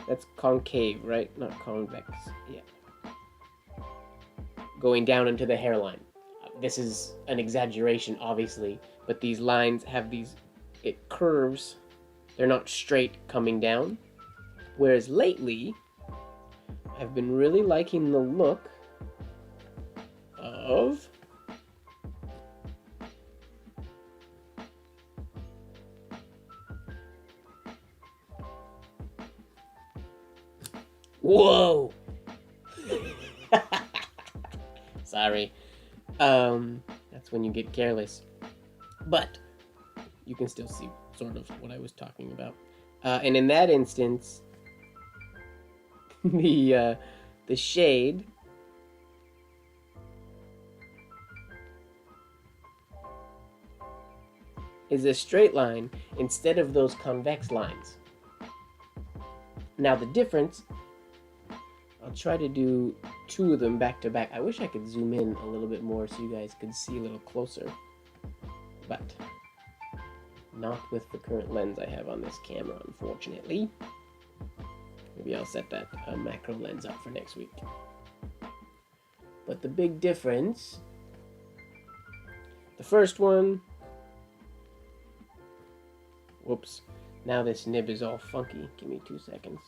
That's concave, right? Not convex. Yeah. Going down into the hairline. This is an exaggeration, obviously, but these lines have it curves. They're not straight coming down. Whereas lately, I've been really liking the look of Whoa! Sorry. That's when you get careless. But you can still see sort of what I was talking about. And in that instance, the shade is a straight line instead of those convex lines. Now the difference, I'll try to do two of them back to back. I wish I could zoom in a little bit more so you guys could see a little closer, but not with the current lens I have on this camera, unfortunately. Maybe I'll set that macro lens up for next week. But the big difference, the first one, whoops, now this nib is all funky. Give me 2 seconds.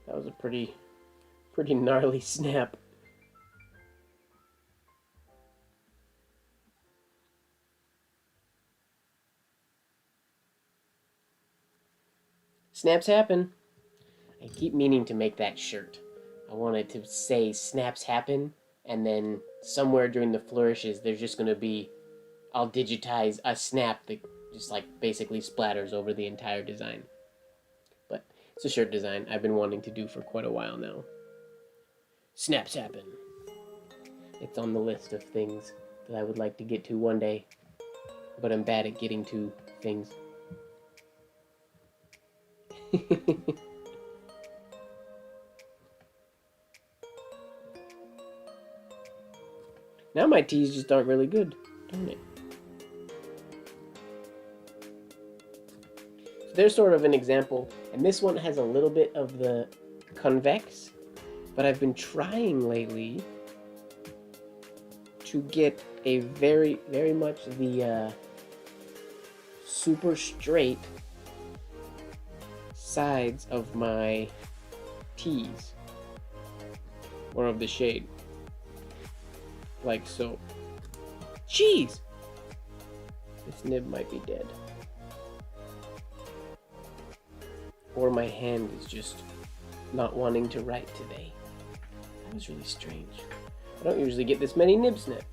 That was a pretty gnarly snap. Snaps happen. I keep meaning to make that shirt. I wanted to say snaps happen, and then somewhere during the flourishes there's just going to be, I'll digitize a snap that just like basically splatters over the entire design. But it's a shirt design I've been wanting to do for quite a while now. Snaps happen. It's on the list of things that I would like to get to one day, but I'm bad at getting to things. Now my tees just aren't really good, darn it. So there's sort of an example, and this one has a little bit of the convex, but I've been trying lately to get a very much the super straight sides of my tees, or of the shade, like so. Jeez! This nib might be dead. Or my hand is just not wanting to write today. That was really strange. I don't usually get this many nib snaps.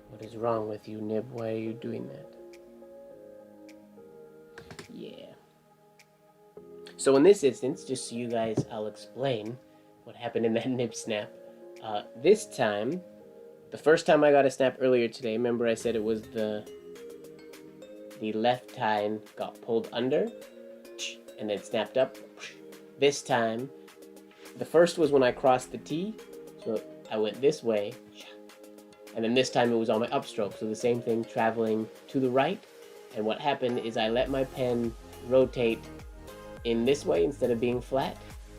What is wrong with you, nib? Why are you doing that? Yeah. So in this instance, just so you guys, I'll explain what happened in that nib snap. This time, the first time I got a snap earlier today, remember I said it was the left tine got pulled under and then snapped up. This time, the first was when I crossed the T, so I went this way, and then this time it was on my upstroke, so the same thing, traveling to the right, and what happened is I let my pen rotate in this way instead of being flat,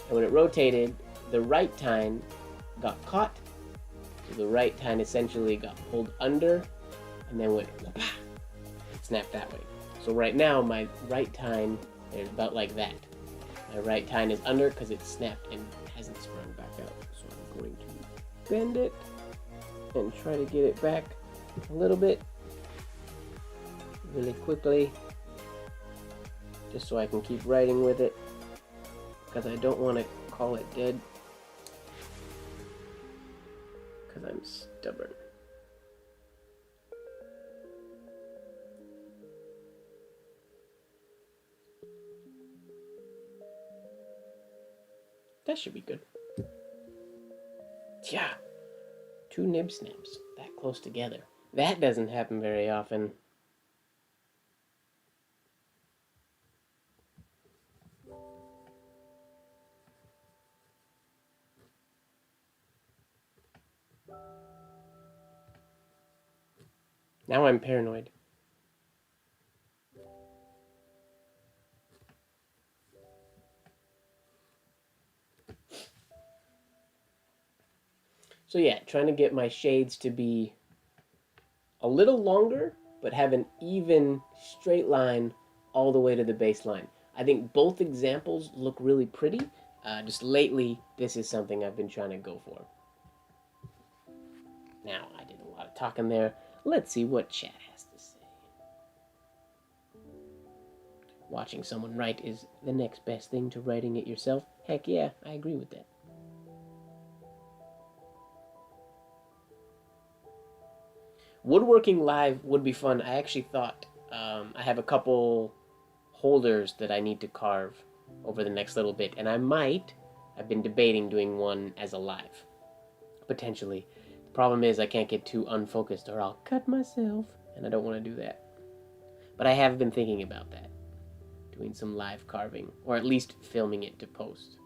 and when it rotated, the right tine got caught, so the right tine essentially got pulled under, and then went whoop, it snapped that way. So right now, my right tine is about like that. My right tine is under because it snapped and hasn't sprung back out. So I'm going to bend it and try to get it back a little bit really quickly, just so I can keep writing with it, because I don't want to call it dead, because I'm stubborn. That should be good. Yeah, 2 nib snaps that close together. That doesn't happen very often. Now I'm paranoid. So yeah, trying to get my shades to be a little longer, but have an even straight line all the way to the baseline. I think both examples look really pretty. Just lately, this is something I've been trying to go for. Now, I did a lot of talking there. Let's see what chat has to say. Watching someone write is the next best thing to writing it yourself. Heck yeah, I agree with that. Woodworking live would be fun. I actually thought I have a couple holders that I need to carve over the next little bit, and I've been debating doing one as a live, potentially. The problem is I can't get too unfocused or I'll cut myself, and I don't want to do that. But I have been thinking about that, doing some live carving, or at least filming it to post.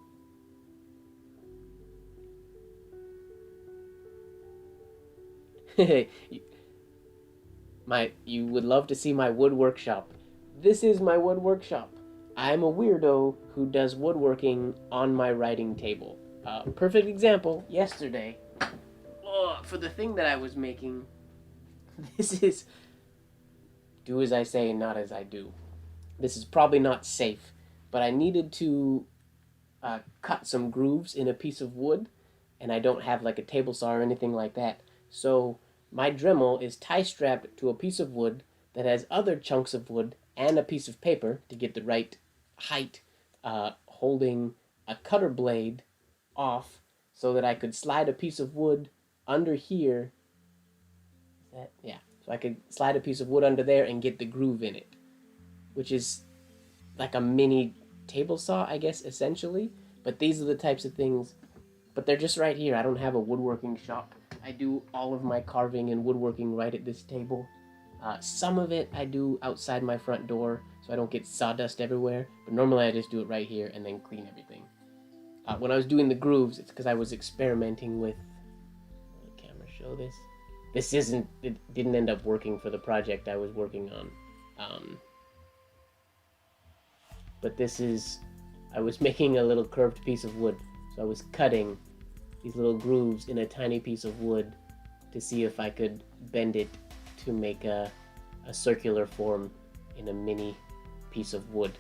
You would love to see my wood workshop. This is my wood workshop. I'm a weirdo who does woodworking on my writing table. Perfect example, yesterday, for the thing that I was making, this is do as I say and not as I do. This is probably not safe, but I needed to cut some grooves in a piece of wood, and I don't have like a table saw or anything like that. So my Dremel is tie strapped to a piece of wood that has other chunks of wood and a piece of paper to get the right height, holding a cutter blade off so that I could slide a piece of wood under here. Yeah. So I could slide a piece of wood under there and get the groove in it, which is like a mini table saw, I guess, essentially. But these are the types of things, but they're just right here. I don't have a woodworking shop. I do all of my carving and woodworking right at this table. Some of it I do outside my front door so I don't get sawdust everywhere, but normally I just do it right here and then clean everything. When I was doing the grooves, it's because I was experimenting with... Will the camera show this? It didn't end up working for the project I was working on. But I was making a little curved piece of wood, so I was cutting these little grooves in a tiny piece of wood to see if I could bend it to make a circular form in a mini piece of wood.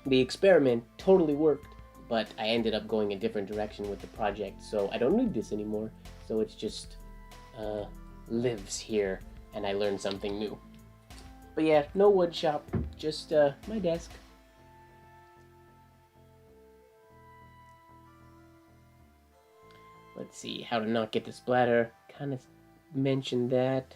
The experiment totally worked, but I ended up going a different direction with the project, so I don't need this anymore. So it's just lives here, and I learned something new. But yeah, no wood shop, just my desk. Let's see, how to not get the splatter. Kind of mentioned that.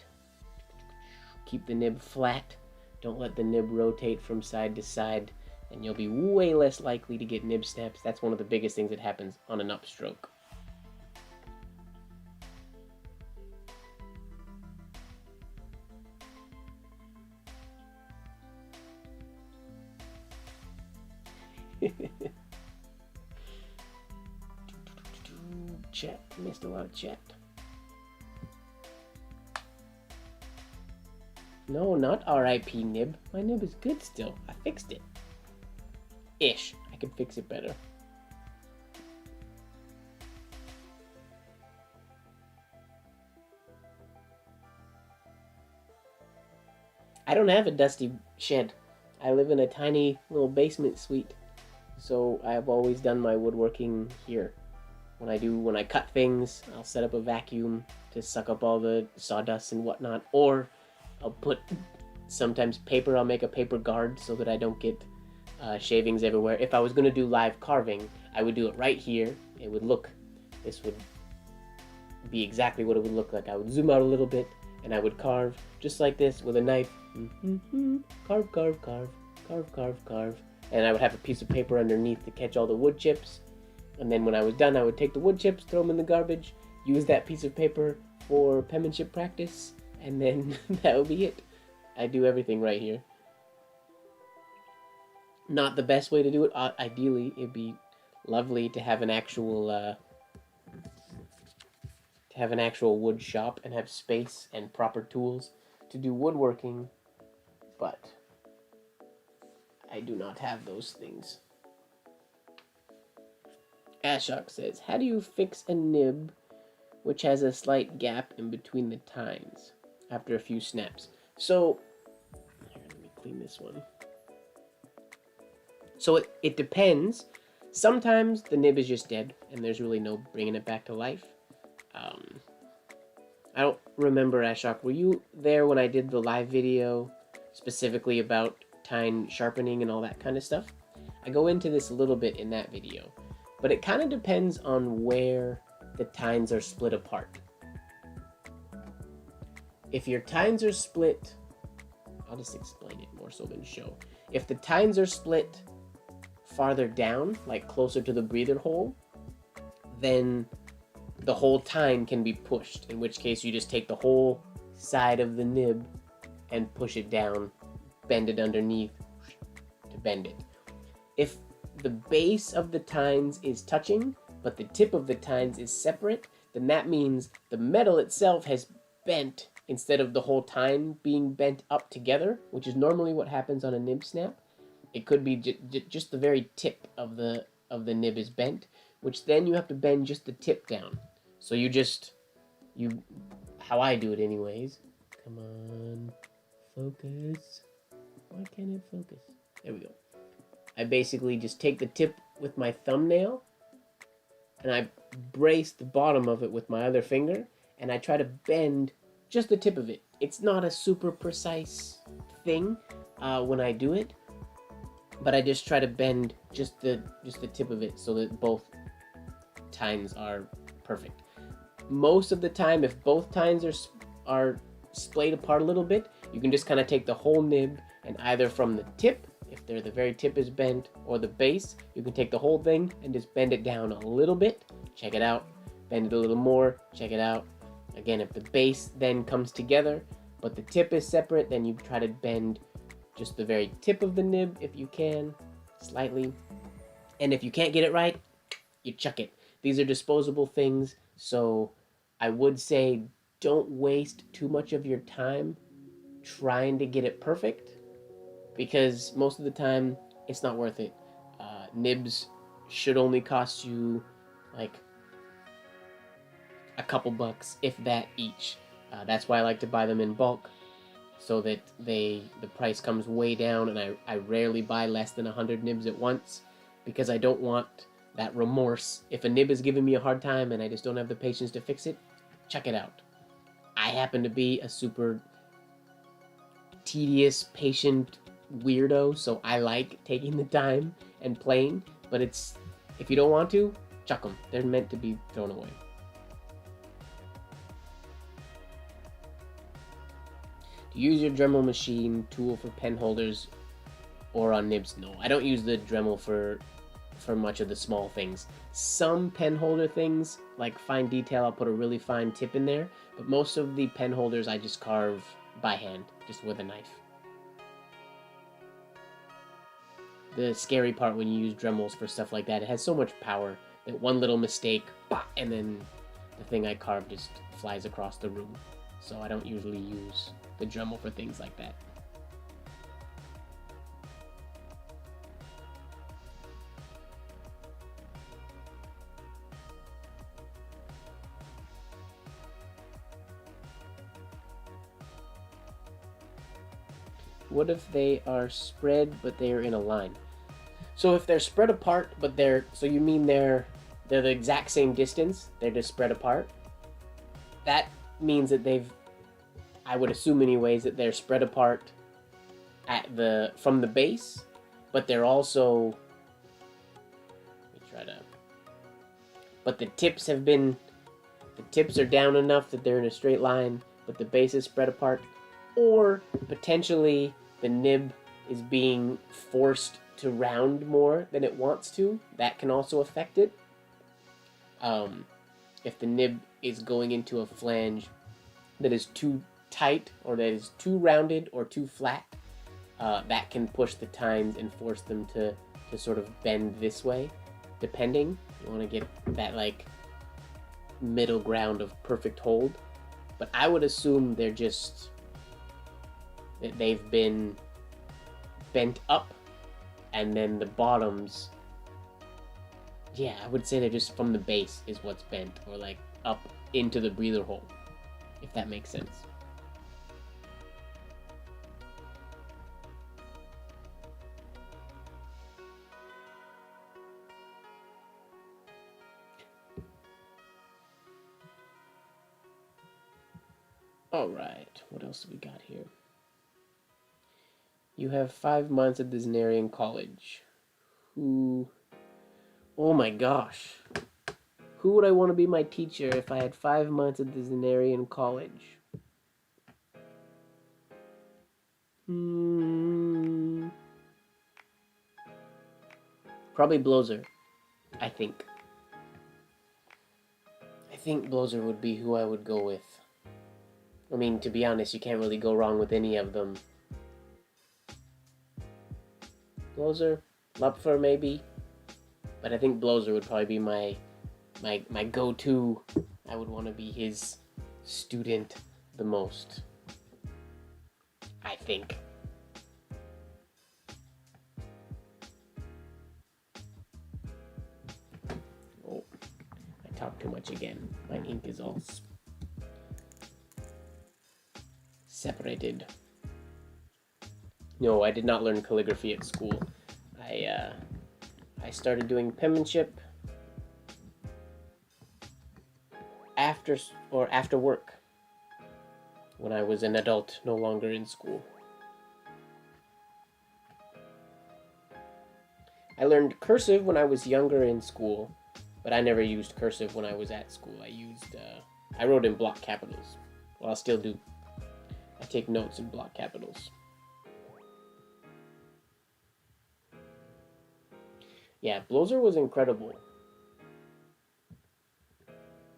Keep the nib flat. Don't let the nib rotate from side to side, and you'll be way less likely to get nib snaps. That's one of the biggest things that happens on an upstroke. Chat. Missed a lot of chat. No, not RIP nib. My nib is good still. I fixed it. Ish. I could fix it better. I don't have a dusty shed. I live in a tiny little basement suite, so I've always done my woodworking here. When I cut things, I'll set up a vacuum to suck up all the sawdust and whatnot, or I'll put sometimes paper. I'll make a paper guard so that I don't get shavings everywhere. If I was going to do live carving, I would do it right here. This would be exactly what it would look like. I would zoom out a little bit, and I would carve just like this with a knife. Carve, carve, carve, carve, carve, carve. And I would have a piece of paper underneath to catch all the wood chips. And then when I was done, I would take the wood chips, throw them in the garbage, use that piece of paper for penmanship practice, and then that would be it. I do everything right here. Not the best way to do it. Ideally, it'd be lovely to have an actual wood shop and have space and proper tools to do woodworking, but I do not have those things. Ashok says, how do you fix a nib which has a slight gap in between the tines after a few snaps? So, here, let me clean this one. So it depends. Sometimes the nib is just dead, and there's really no bringing it back to life. Um, I don't remember, Ashok, were you there when I did the live video specifically about tine sharpening and all that kind of stuff? I go into this a little bit in that video, but it kind of depends on where the tines are split apart. If your tines are split, I'll just explain it more so than show. If the tines are split farther down, like closer to the breather hole, then the whole tine can be pushed, in which case you just take the whole side of the nib and push it down, bend it underneath to bend it. If the base of the tines is touching, but the tip of the tines is separate, then that means the metal itself has bent instead of the whole tine being bent up together, which is normally what happens on a nib snap. It could be just the very tip of the nib is bent, which then you have to bend just the tip down. So how I do it anyways. Come on, focus. Why can't it focus? There we go. I basically just take the tip with my thumbnail and I brace the bottom of it with my other finger and I try to bend just the tip of it. It's not a super precise thing when I do it, but I just try to bend just the tip of it so that both tines are perfect. Most of the time, if both tines are splayed apart a little bit, you can just kind of take the whole nib and either from the tip, if the very tip is bent, or the base, you can take the whole thing and just bend it down a little bit. Check it out. Bend it a little more. Check it out. Again, if the base then comes together, but the tip is separate, then you try to bend just the very tip of the nib if you can, slightly. And if you can't get it right, you chuck it. These are disposable things, so I would say don't waste too much of your time trying to get it perfect, because most of the time it's not worth it. Nibs should only cost you like a couple bucks, if that, each. That's why I like to buy them in bulk, so that the price comes way down, and I rarely buy less than 100 nibs at once, because I don't want that remorse. If a nib is giving me a hard time and I just don't have the patience to fix it, check it out. I happen to be a super tedious, patient weirdo, so I like taking the time and playing, but if you don't want to, chuck them. They're meant to be thrown away. Do you use your Dremel machine tool for pen holders or on nibs? No, I don't use the Dremel for much of the small things. Some pen holder things, like fine detail, I'll put a really fine tip in there, but most of the pen holders I just carve by hand, just with a knife. The scary part when you use Dremels for stuff like that, it has so much power that one little mistake, and then the thing I carved just flies across the room. So I don't usually use the Dremel for things like that. What if they are spread but they are in a line? So if they're spread apart but so you mean they're the exact same distance, they're just spread apart? That means that I would assume anyways, that they're spread apart from the base, but they're also, but the tips are down enough that they're in a straight line, but the base is spread apart. Or potentially the nib is being forced to round more than it wants to. That can also affect it. If the nib is going into a flange that is too tight, or that is too rounded or too flat, that can push the tines and force them to sort of bend this way, depending. You want to get that like middle ground of perfect hold. But I would assume that they've been bent up, and then the bottoms, yeah, I would say they're just from the base is what's bent, or like up into the breather hole, if that makes sense. Alright, what else do we got here? You have 5 months at the Zenarian College. Who... Oh my gosh. Who would I want to be my teacher if I had 5 months at the Zenarian College? Probably Blozer, I think. I think Blozer would be who I would go with. I mean, to be honest, you can't really go wrong with any of them. Blozer, Lupfer maybe, but I think Blozer would probably be my go-to. I would want to be his student the most, I think. Oh, I talked too much again. My ink is all separated. No, I did not learn calligraphy at school. I started doing penmanship after work, when I was an adult, no longer in school. I learned cursive when I was younger in school, but I never used cursive when I was at school. I wrote in block capitals. Well, I still do. I take notes in block capitals. Yeah, Blozer was incredible.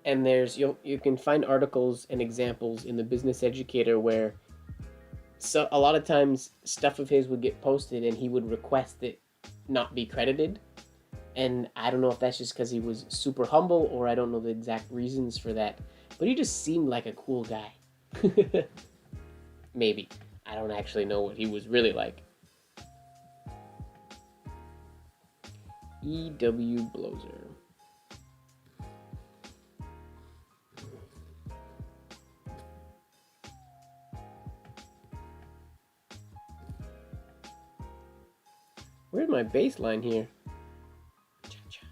And you can find articles and examples in the Business Educator where a lot of times stuff of his would get posted and he would request it not be credited. And I don't know if that's just because he was super humble, or I don't know the exact reasons for that, but he just seemed like a cool guy. Maybe. I don't actually know what he was really like. E.W. Blozer. Where's my bass line here? Cha-cha.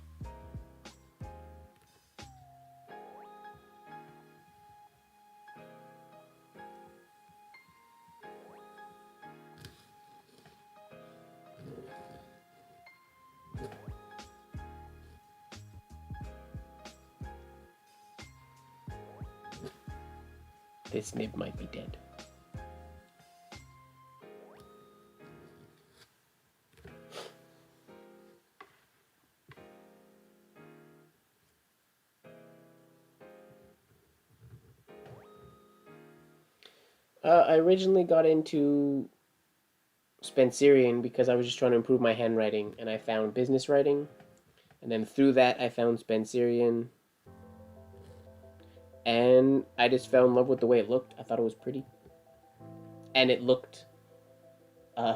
This nib might be dead. I originally got into Spencerian because I was just trying to improve my handwriting, and I found business writing, and then through that I found Spencerian, and I just fell in love with the way it looked. I thought it was pretty, and it looked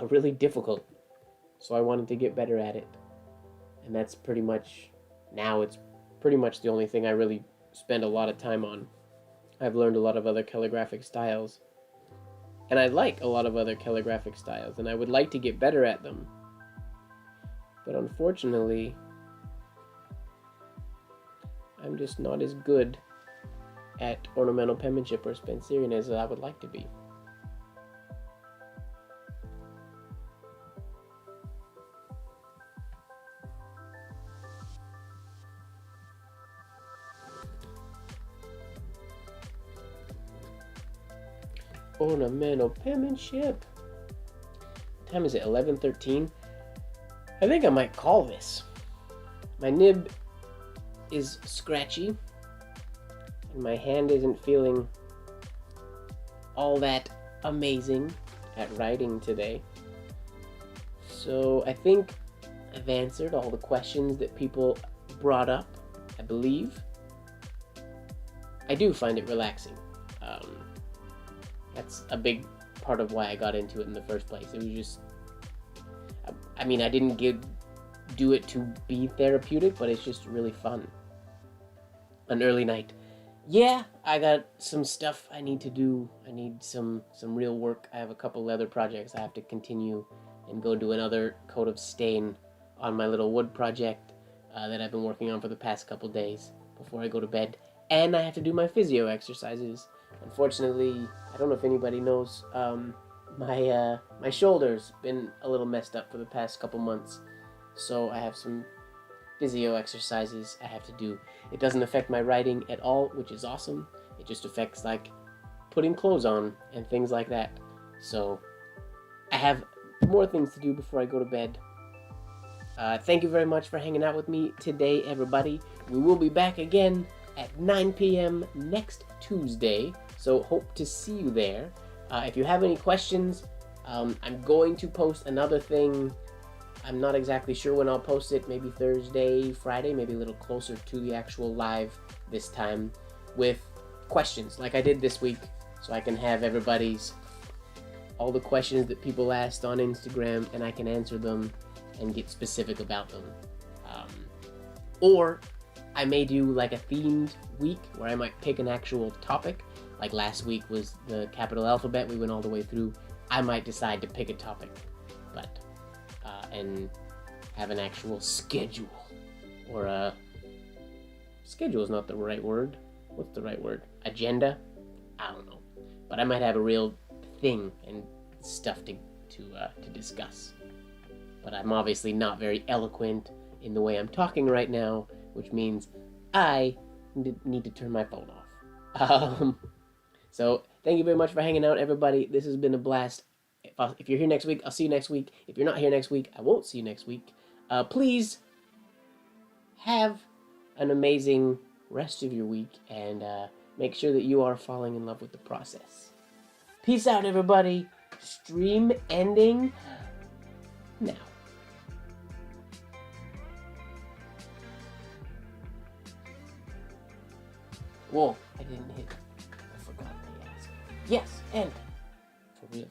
really difficult, so I wanted to get better at it, and that's pretty much, now it's pretty much the only thing I really spend a lot of time on. I've learned a lot of other calligraphic styles, and I like a lot of other calligraphic styles, and I would like to get better at them. But unfortunately, I'm just not as good at ornamental penmanship or Spencerian as I would like to be. Ornamental penmanship. What time is it? 11:13. I think I might call this. My nib is scratchy, and my hand isn't feeling all that amazing at writing today. So I think I've answered all the questions that people brought up, I believe. I do find it relaxing. That's a big part of why I got into it in the first place. It was just, I mean, I didn't do it to be therapeutic, but it's just really fun. An early night. Yeah, I got some stuff I need to do. I need some real work. I have a couple leather projects I have to continue and go do another coat of stain on my little wood project that I've been working on for the past couple days before I go to bed. And I have to do my physio exercises Unfortunately, I don't know if anybody knows, my shoulder's been a little messed up for the past couple months, so I have some physio exercises I have to do. It doesn't affect my writing at all, which is awesome. It just affects like putting clothes on and things like that. So I have more things to do before I go to bed. Thank you very much for hanging out with me today, everybody. We will be back again at 9 p.m. next Tuesday, so hope to see you there. If you have any questions, I'm going to post another thing. I'm not exactly sure when I'll post it, maybe Thursday, Friday, maybe a little closer to the actual live this time, with questions like I did this week, so I can have all the questions that people asked on Instagram, and I can answer them and get specific about them. Or I may do like a themed week where I might pick an actual topic. Like last week was the capital alphabet, we went all the way through. I might decide to pick a topic, and have an actual schedule. Or schedule is not the right word. What's the right word? Agenda? I don't know. But I might have a real thing and stuff to discuss. But I'm obviously not very eloquent in the way I'm talking right now, which means I need to turn my phone off. So thank you very much for hanging out, everybody. This has been a blast. If you're here next week, I'll see you next week. If you're not here next week, I won't see you next week. Please have an amazing rest of your week, and make sure that you are falling in love with the process. Peace out, everybody. Stream ending now. Whoa, I didn't hit. I forgot to ask. Yes, end. For real.